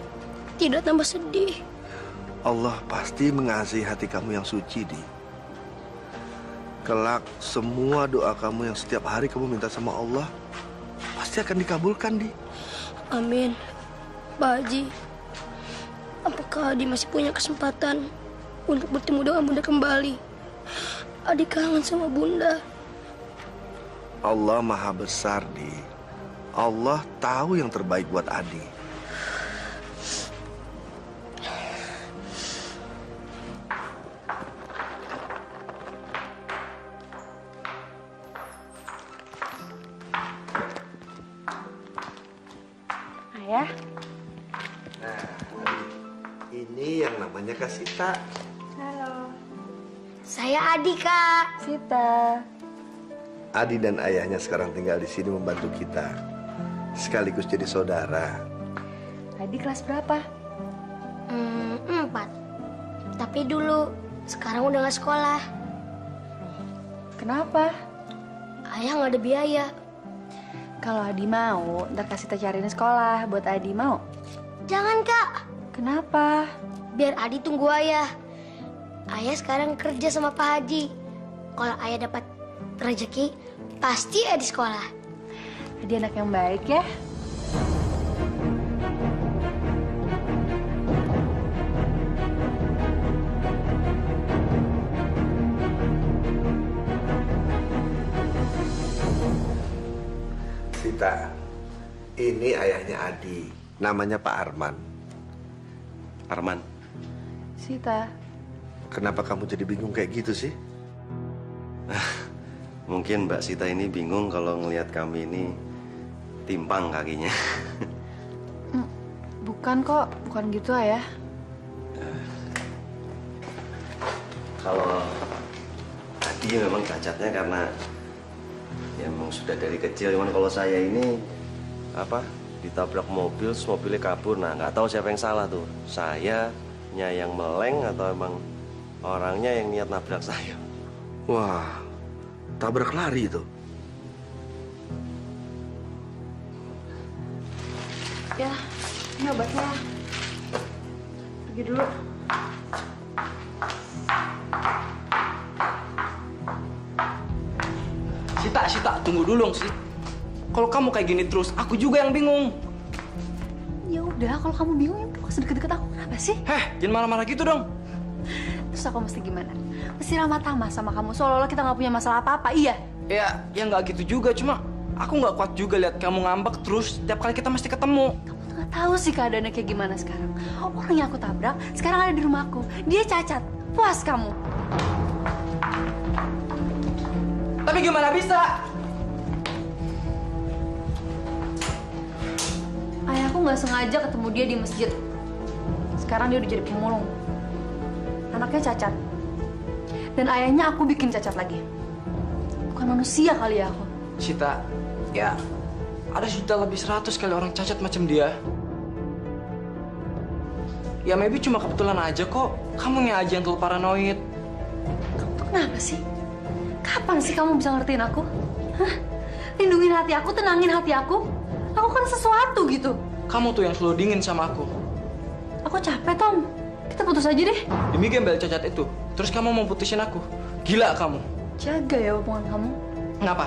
tidak tambah sedih.
Allah pasti mengasihi hati kamu yang suci, Di. Kelak semua doa kamu yang setiap hari kamu minta sama Allah pasti akan dikabulkan, Di.
Amin. Pak Haji, apakah Adi masih punya kesempatan untuk bertemu dengan Bunda kembali? Adi kangen sama Bunda.
Allah Maha Besar, Di. Allah tahu yang terbaik buat Adi.
Ayah.
Nah, ini yang namanya Kak Sita.
Halo.
Saya Adi, Kak.
Sita.
Adi dan ayahnya sekarang tinggal di sini membantu kita. Sekaligus jadi saudara.
Adi kelas berapa?
4. Tapi dulu, sekarang udah gak sekolah.
Kenapa?
Ayah gak ada biaya.
Kalau Adi mau, ntar kasih kita cariin sekolah buat Adi, mau?
Jangan, Kak.
Kenapa?
Biar Adi tunggu ayah. Ayah sekarang kerja sama Pak Haji. Kalau ayah dapat rezeki, pasti Adi sekolah.
Adi anak yang baik ya.
Sita, ini ayahnya Adi. Namanya Pak Arman.
Arman,
Sita.
kenapa kamu jadi bingung kayak gitu sih? Mungkin Mbak Sita ini bingung kalau ngelihat kami ini timpang kakinya.
Bukan kok, bukan gitu Ayah.
Kalau Adi memang cacatnya karena ya memang sudah dari kecil. Cuman kalau saya ini ditabrak mobil, terus mobilnya kabur. Nah, nggak tahu siapa yang salah tuh. Sayanya yang meleng atau emang orangnya yang niat nabrak saya.
Wah, tabrak lari itu.
Ya, ini obatnya. Pergi dulu.
Sita, tunggu dulu dong, Sit. Kalau kamu kayak gini terus, aku juga yang bingung.
Ya udah, kalau kamu bingung ya nggak usah deket-deket aku. Kenapa sih?
Jangan marah-marah gitu dong.
Terus aku mesti gimana? Mesti ramah tamah sama kamu, seolah-olah kita nggak punya masalah apa-apa, iya?
Ya nggak gitu juga. Cuma aku nggak kuat juga lihat kamu ngambek terus setiap kali kita mesti ketemu.
Kamu tuh nggak tahu sih keadaannya kayak gimana sekarang. Orang yang aku tabrak sekarang ada di rumahku. Dia cacat. Puas kamu.
Tapi gimana bisa?
Ayahku nggak sengaja ketemu dia di masjid. Sekarang dia udah jadi pemulung. Anaknya cacat. Dan ayahnya aku bikin cacat lagi. Bukan manusia kali ya aku.
Sita, ya ada sudah lebih 100 kali orang cacat macam dia. Ya maybe cuma kebetulan aja kok. Kamu aja yang terlalu paranoid.
Kamu tuh kenapa sih? Kapan sih kamu bisa ngertiin aku? Hah? Lindungin hati aku, tenangin hati aku. Aku kan sesuatu gitu.
Kamu tuh yang selalu dingin sama aku.
Aku capek, Tom. Kita putus aja deh.
Demi gembel cacat itu, terus kamu mau putusin aku? Gila kamu.
Jaga ya hubungan kamu.
Kenapa?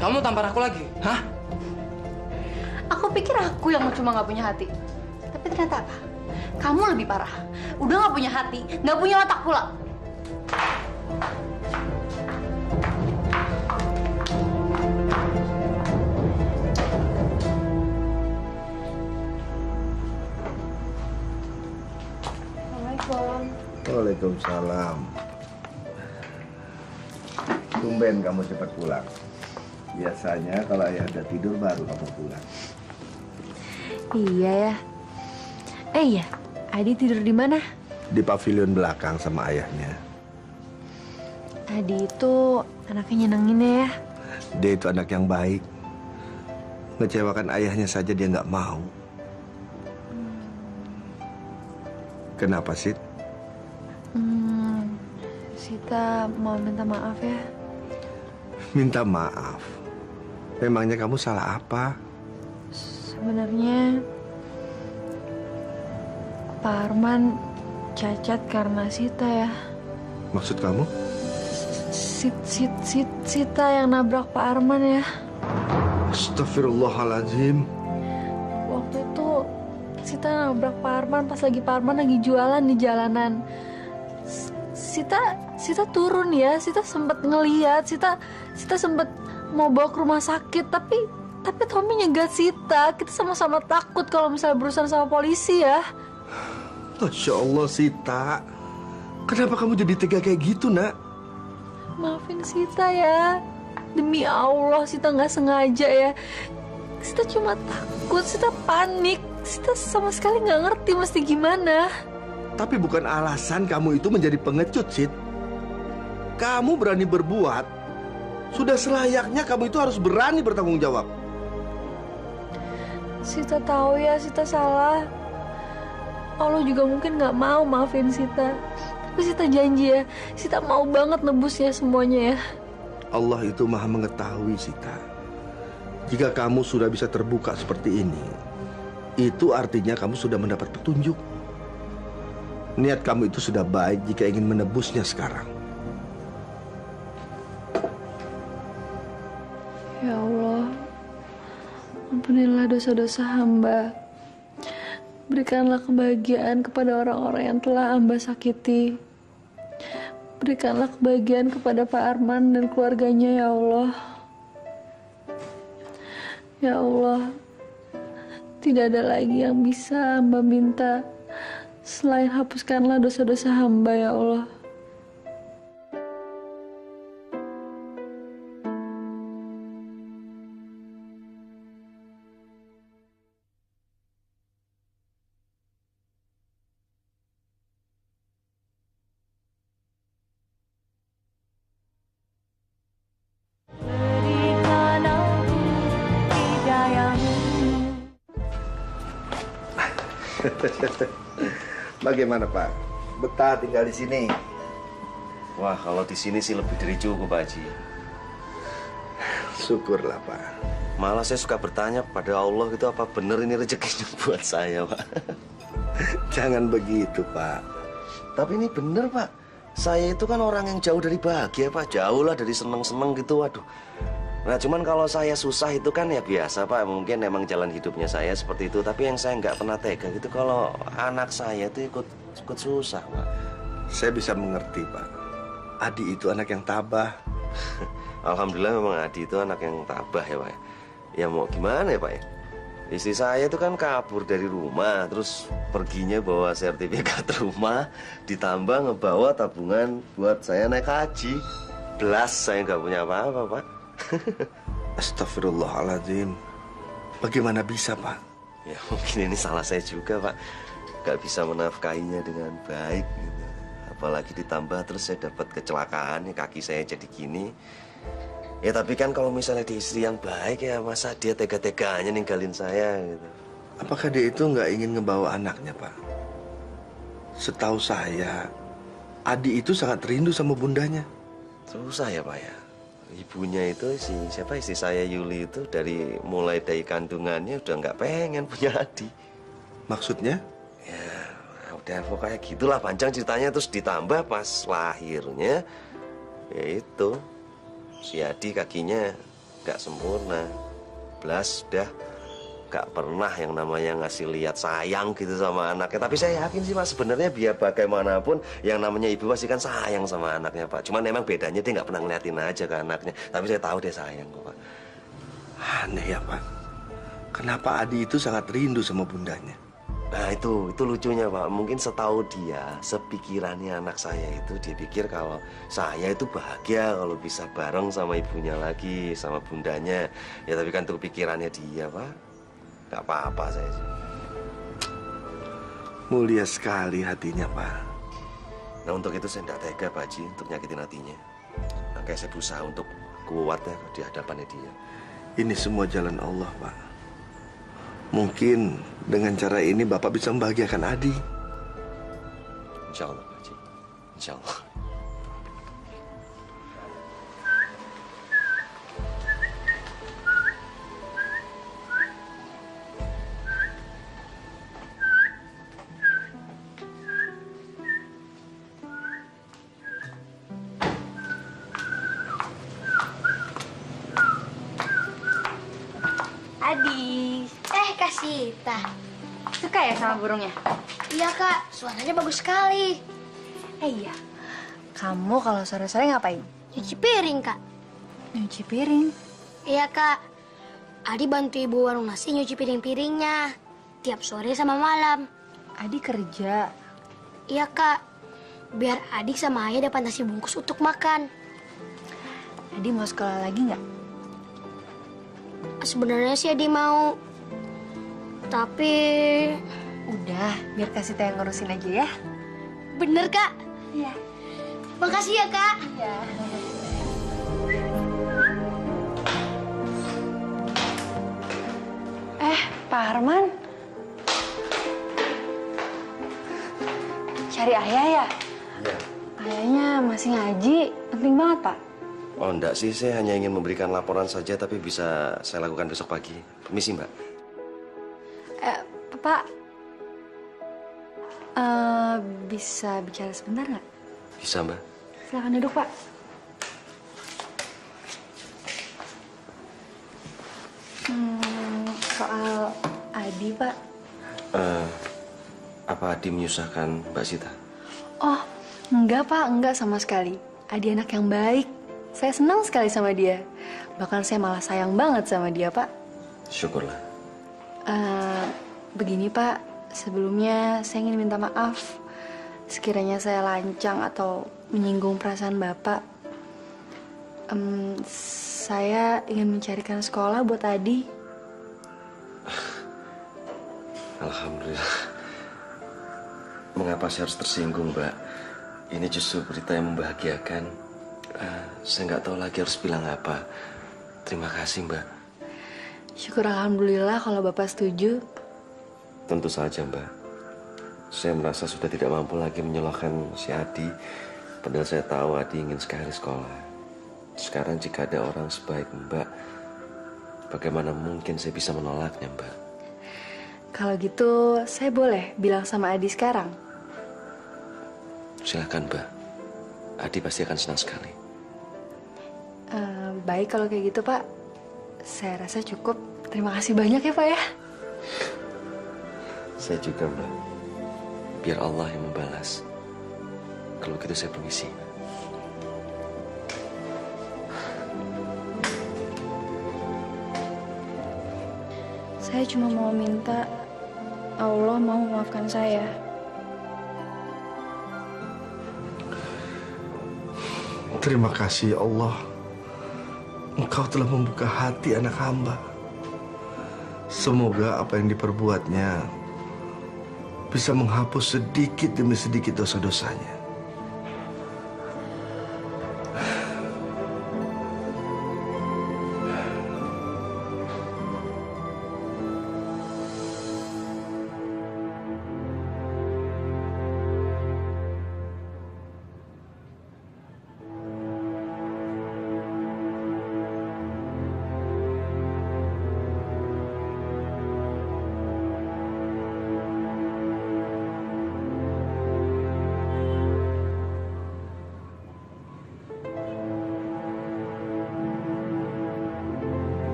Kamu tampar aku lagi? Hah?
Aku pikir aku yang cuma nggak punya hati. Tapi ternyata apa? Kamu lebih parah. Udah nggak punya hati, nggak punya otak pula.
Waalaikumsalam. Tumben kamu cepat pulang. Biasanya kalau ayah udah tidur baru kamu pulang.
Iya ya. Iya, Adi tidur di mana?
Di pavilion belakang sama ayahnya.
Adi itu anaknya nyenenginnya ya.
Dia itu anak yang baik. Ngecewakan ayahnya saja dia nggak mau. Kenapa sih?
Sita mau minta maaf ya.
Minta maaf? Memangnya kamu salah apa?
Sebenarnya Pak Arman cacat karena Sita ya.
Maksud kamu?
Sita yang nabrak Pak Arman ya.
Astagfirullahaladzim.
Waktu itu Sita nabrak Pak Arman pas lagi Pak Arman lagi jualan di jalanan. Sita turun ya, Sita sempat ngeliat, Sita sempat mau bawa ke rumah sakit, tapi Tommy nyegat Sita. Kita sama-sama takut kalau misalnya berurusan sama polisi ya.
Masya Allah Sita, kenapa kamu jadi tega kayak gitu nak?
Maafin Sita ya, demi Allah Sita nggak sengaja ya. Sita cuma takut, Sita panik, Sita sama sekali nggak ngerti mesti gimana.
Tapi bukan alasan kamu itu menjadi pengecut, Sid. Kamu berani berbuat, sudah selayaknya kamu itu harus berani bertanggung jawab.
Sita tahu ya, Sita salah. Allah juga mungkin nggak mau maafin Sita. Tapi Sita janji ya, Sita mau banget nebusnya semuanya ya.
Allah itu maha mengetahui, Sita. Jika kamu sudah bisa terbuka seperti ini, itu artinya kamu sudah mendapat petunjuk. Niat kamu itu sudah baik jika ingin menebusnya sekarang.
Ya Allah, ampunilah dosa-dosa hamba. Berikanlah kebahagiaan kepada orang-orang yang telah hamba sakiti. Berikanlah kebahagiaan kepada Pak Arman dan keluarganya, ya Allah. Ya Allah, tidak ada lagi yang bisa hamba minta selain hapuskanlah dosa-dosa hamba, ya Allah.
Bagaimana Pak? Betah tinggal di sini?
Wah, kalau di sini sih lebih dari cukup, Pak Haji.
Syukurlah Pak.
Malah saya suka bertanya pada Allah itu apa benar ini rezekinya buat saya, Pak.
Jangan begitu Pak.
Tapi ini benar, Pak. Saya itu kan orang yang jauh dari bahagia, Pak. Jauh lah dari seneng-seneng gitu, waduh. Nah, cuman kalau saya susah itu kan ya biasa, Pak. Mungkin emang jalan hidupnya saya seperti itu. Tapi yang saya nggak pernah tega gitu kalau anak saya itu ikut susah, Pak.
Saya bisa mengerti, Pak. Adi itu anak yang tabah.
Alhamdulillah memang Adi itu anak yang tabah ya, Pak. Ya mau gimana ya, Pak ya? Istri saya itu kan kabur dari rumah, terus perginya bawa sertifikat rumah, ditambah ngebawa tabungan buat saya naik haji. Belas saya nggak punya apa-apa, Pak.
Astagfirullahaladzim. Bagaimana bisa, Pak?
Ya mungkin ini salah saya juga, Pak. Gak bisa menafkahinya dengan baik gitu. Apalagi ditambah terus saya dapat kecelakaan, kaki saya jadi gini. Ya tapi kan kalau misalnya di istri yang baik ya masa dia tega-teganya ninggalin saya gitu.
Apakah dia itu nggak ingin ngebawa anaknya, Pak? Setahu saya, Adi itu sangat rindu sama bundanya.
Susah ya, Pak ya. Ibunya itu siapa istri saya Yuli itu mulai dari kandungannya udah nggak pengen punya Adi.
Maksudnya?
Ya udah pokoknya gitulah panjang ceritanya, terus ditambah pas lahirnya ya itu si Adi kakinya nggak sempurna, belas udah nggak pernah yang namanya ngasih lihat sayang gitu sama anaknya. Tapi saya yakin sih Pak sebenarnya biar bagaimanapun yang namanya ibu pasti kan sayang sama anaknya, Pak. Cuman memang bedanya dia nggak pernah ngeliatin aja ke anaknya. Tapi saya tahu dia sayang kok, Pak.
Aneh ya, Pak. Kenapa Adi itu sangat rindu sama bundanya?
Nah itu lucunya, Pak. Mungkin setahu dia, sepikirannya anak saya itu dia pikir kalau saya itu bahagia kalau bisa bareng sama ibunya lagi, sama bundanya. Ya tapi kan itu pikirannya dia, Pak. Gak apa-apa saya sih.
Mulia sekali hatinya, Pak.
Nah untuk itu saya tidak tega, Pak Haji, untuk nyakitin hatinya. Makanya saya berusaha untuk kuat ya di hadapannya dia.
Ini semua jalan Allah, Pak. Mungkin dengan cara ini Bapak bisa membahagiakan Adi.
Insya Allah, Pak Haji. Insya Allah.
Adi. Kak Sita.
Suka ya sama burungnya?
Iya, Kak. Suaranya bagus sekali.
Iya. Kamu kalau sore-sore ngapain?
Nyuci piring, Kak.
Nyuci piring?
Iya, Kak. Adi bantu ibu warung nasi nyuci piring-piringnya. Tiap sore sama malam.
Adi kerja?
Iya, Kak. Biar Adik sama Ayah dapat nasi bungkus untuk makan.
Adi mau sekolah lagi nggak?
Sebenarnya sih Adi mau. Tapi...
Udah, biar kasih Teh yang ngurusin aja ya.
Bener, Kak?
Iya.
Makasih ya, Kak.
Iya. Pak Arman. Cari Ayah ya?
Iya.
Ayahnya masih ngaji. Penting banget, Pak.
Oh enggak sih, saya hanya ingin memberikan laporan saja, tapi bisa saya lakukan besok pagi. Permisi Mbak.
Pak, bisa bicara sebentar nggak?
Bisa Mbak.
Silakan duduk, Pak. Soal Adi, Pak.
Apa Adi menyusahkan Mbak Sita?
Oh, enggak, Pak. Enggak sama sekali. Adi anak yang baik. Saya senang sekali sama dia. Bahkan saya malah sayang banget sama dia, Pak.
Syukurlah.
Begini, Pak. Sebelumnya saya ingin minta maaf. Sekiranya saya lancang atau menyinggung perasaan Bapak. Saya ingin mencarikan sekolah buat Adi.
Alhamdulillah. Mengapa saya harus tersinggung, Mbak? Ini justru berita yang membahagiakan. Saya nggak tahu lagi harus bilang apa. Terima kasih, Mbak.
Syukur alhamdulillah kalau Bapak setuju.
Tentu saja, Mbak. Saya merasa sudah tidak mampu lagi menyalahkan si Adi. Padahal saya tahu Adi ingin sekali sekolah. Sekarang jika ada orang sebaik Mbak, bagaimana mungkin saya bisa menolaknya, Mbak?
Kalau gitu, saya boleh bilang sama Adi sekarang?
Silakan, Mbak. Adi pasti akan senang sekali.
Baik kalau kayak gitu, Pak. Saya rasa cukup. Terima kasih banyak ya, Pak ya.
Saya juga, Mbak. Biar Allah yang membalas. Kalau gitu saya permisi.
Saya cuma mau minta Allah mau memaafkan saya.
Terima kasih ya Allah. Engkau telah membuka hati anak hamba. Semoga apa yang diperbuatnya bisa menghapus sedikit demi sedikit dosa-dosanya.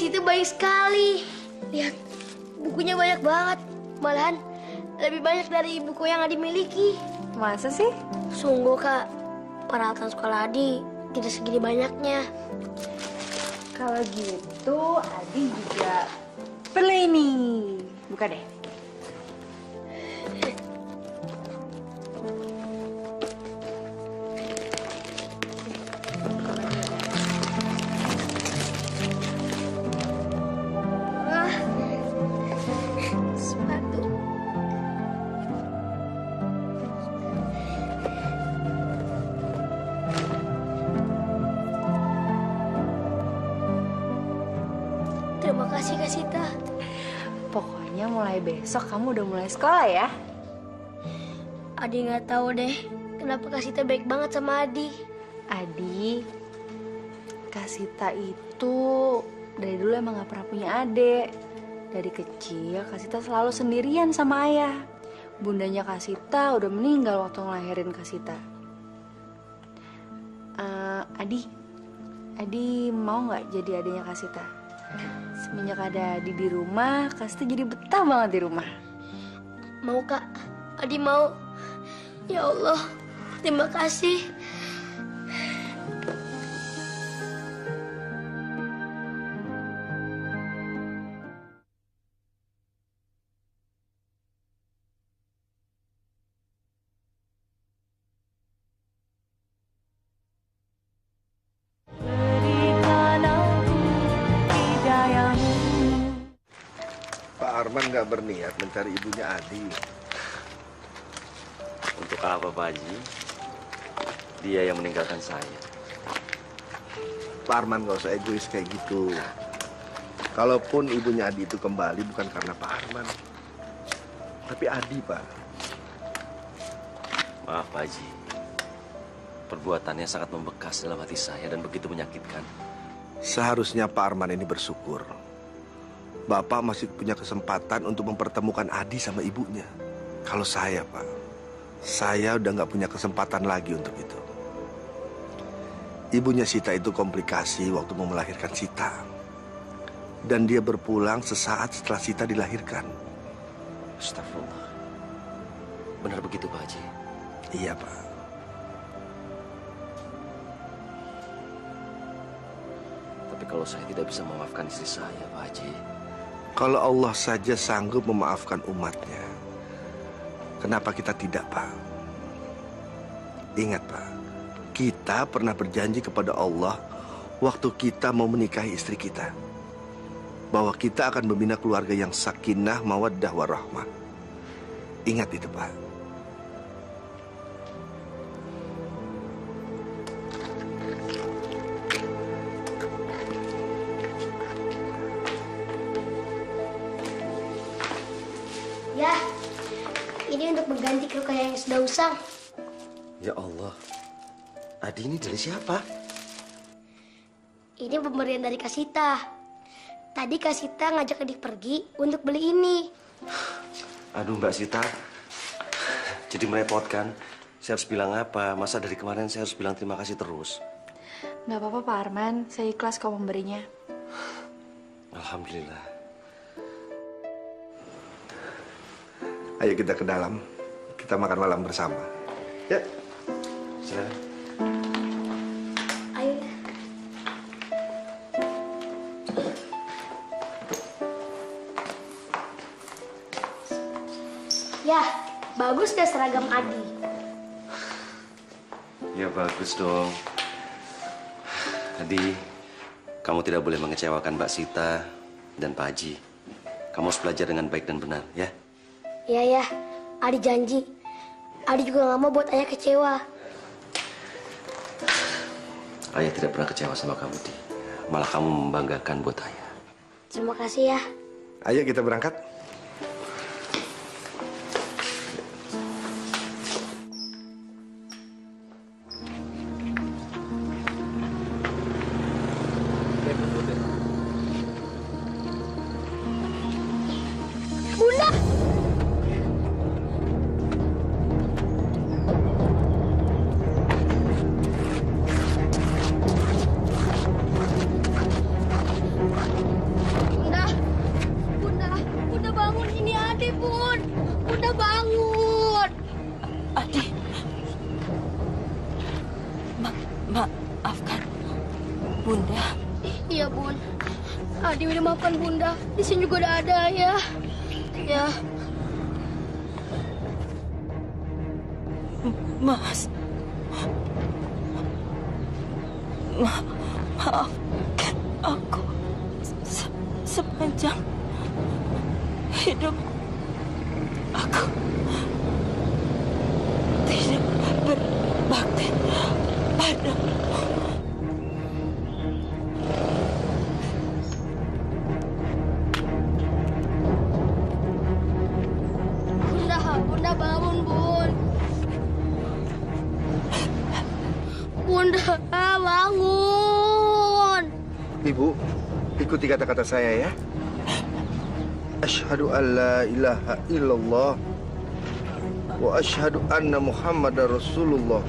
Itu baik sekali. Lihat, bukunya banyak banget. Malahan lebih banyak dari buku yang Adi miliki.
Masa sih?
Sungguh, Kak. Peralatan sekolah Adi tidak segini banyaknya.
Kalau gitu, Adi juga perlu ini. Buka deh.
Terima kasih, Kak Sita.
Pokoknya mulai besok kamu udah mulai sekolah ya.
Adi nggak tahu deh kenapa Kak Sita baik banget sama Adi.
Adi, Kak Sita itu dari dulu emang gak pernah punya adik. Dari kecil Kak Sita selalu sendirian sama ayah. Bundanya Kak Sita udah meninggal waktu ngelahirin Kak Sita. Adi mau nggak jadi adiknya Kak Sita? Semenjak ada Adi di rumah, Kak Sita jadi betah banget di rumah.
Mau, Kak. Adi mau. Ya Allah, terima kasih.
nggak berniat mencari ibunya Adi.
Untuk apa, Pak Haji? Dia yang meninggalkan saya.
Pak Arman nggak usah egois kayak gitu. Kalaupun ibunya Adi itu kembali bukan karena Pak Arman, tapi Adi, Pak.
Maaf, Pak Haji. Perbuatannya sangat membekas dalam hati saya dan begitu menyakitkan.
Seharusnya Pak Arman ini bersyukur. Bapak masih punya kesempatan untuk mempertemukan Adi sama ibunya. Kalau saya, Pak, saya udah nggak punya kesempatan lagi untuk itu. Ibunya Sita itu komplikasi waktu mau melahirkan Sita. Dan dia berpulang sesaat setelah Sita dilahirkan.
Astagfirullah. Benar begitu, Pak Haji?
Iya, Pak.
Tapi kalau saya tidak bisa memaafkan istri saya, Pak Haji.
Kalau Allah saja sanggup memaafkan umatnya, kenapa kita tidak, Pak? Ingat, Pak, kita pernah berjanji kepada Allah waktu kita mau menikahi istri kita, bahwa kita akan membina keluarga yang sakinah, mawaddah, warahmah. Ingat itu, Pak.
Ya, ini untuk mengganti kerugian yang sudah usang.
Ya Allah. Adi ini dari siapa?
Ini pemberian dari Kasita. Tadi Kasita ngajak adik pergi untuk beli ini.
Aduh, Mbak Sita. Jadi merepotkan. Saya harus bilang apa? Masa dari kemarin saya harus bilang terima kasih terus?
Nggak apa-apa, Pak Arman. Saya ikhlas kau memberinya.
Alhamdulillah.
Ayo kita ke dalam. Kita makan malam bersama. Ya. Silakan.
Ayo. Ya, bagus deh seragam Adi.
Ya bagus dong. Adi, kamu tidak boleh mengecewakan Mbak Sita dan Pak Haji. Kamu harus belajar dengan baik dan benar, ya?
Ya, Adi janji. Adi juga nggak mau buat ayah kecewa.
Ayah tidak pernah kecewa sama kamu, Di. Malah kamu membanggakan buat ayah.
Terima kasih ya.
Ayo kita berangkat.
Bunda! Bunda bangun, ini Adi, Bun. Bunda bangun.
Adi. Maafkan Bunda.
Iya, Bun. Adi udah maafkan Bunda. Di sini juga udah ada ya. Ya.
Mas. Maafkan aku sepanjang hidup aku tidak berbakti padamu.
Bunda bangun, Bun. Bunda bangun.
Ibu, ikuti kata-kata saya ya. Asyhadu an la ilaha illallah wa asyhadu anna Muhammadar Rasulullah.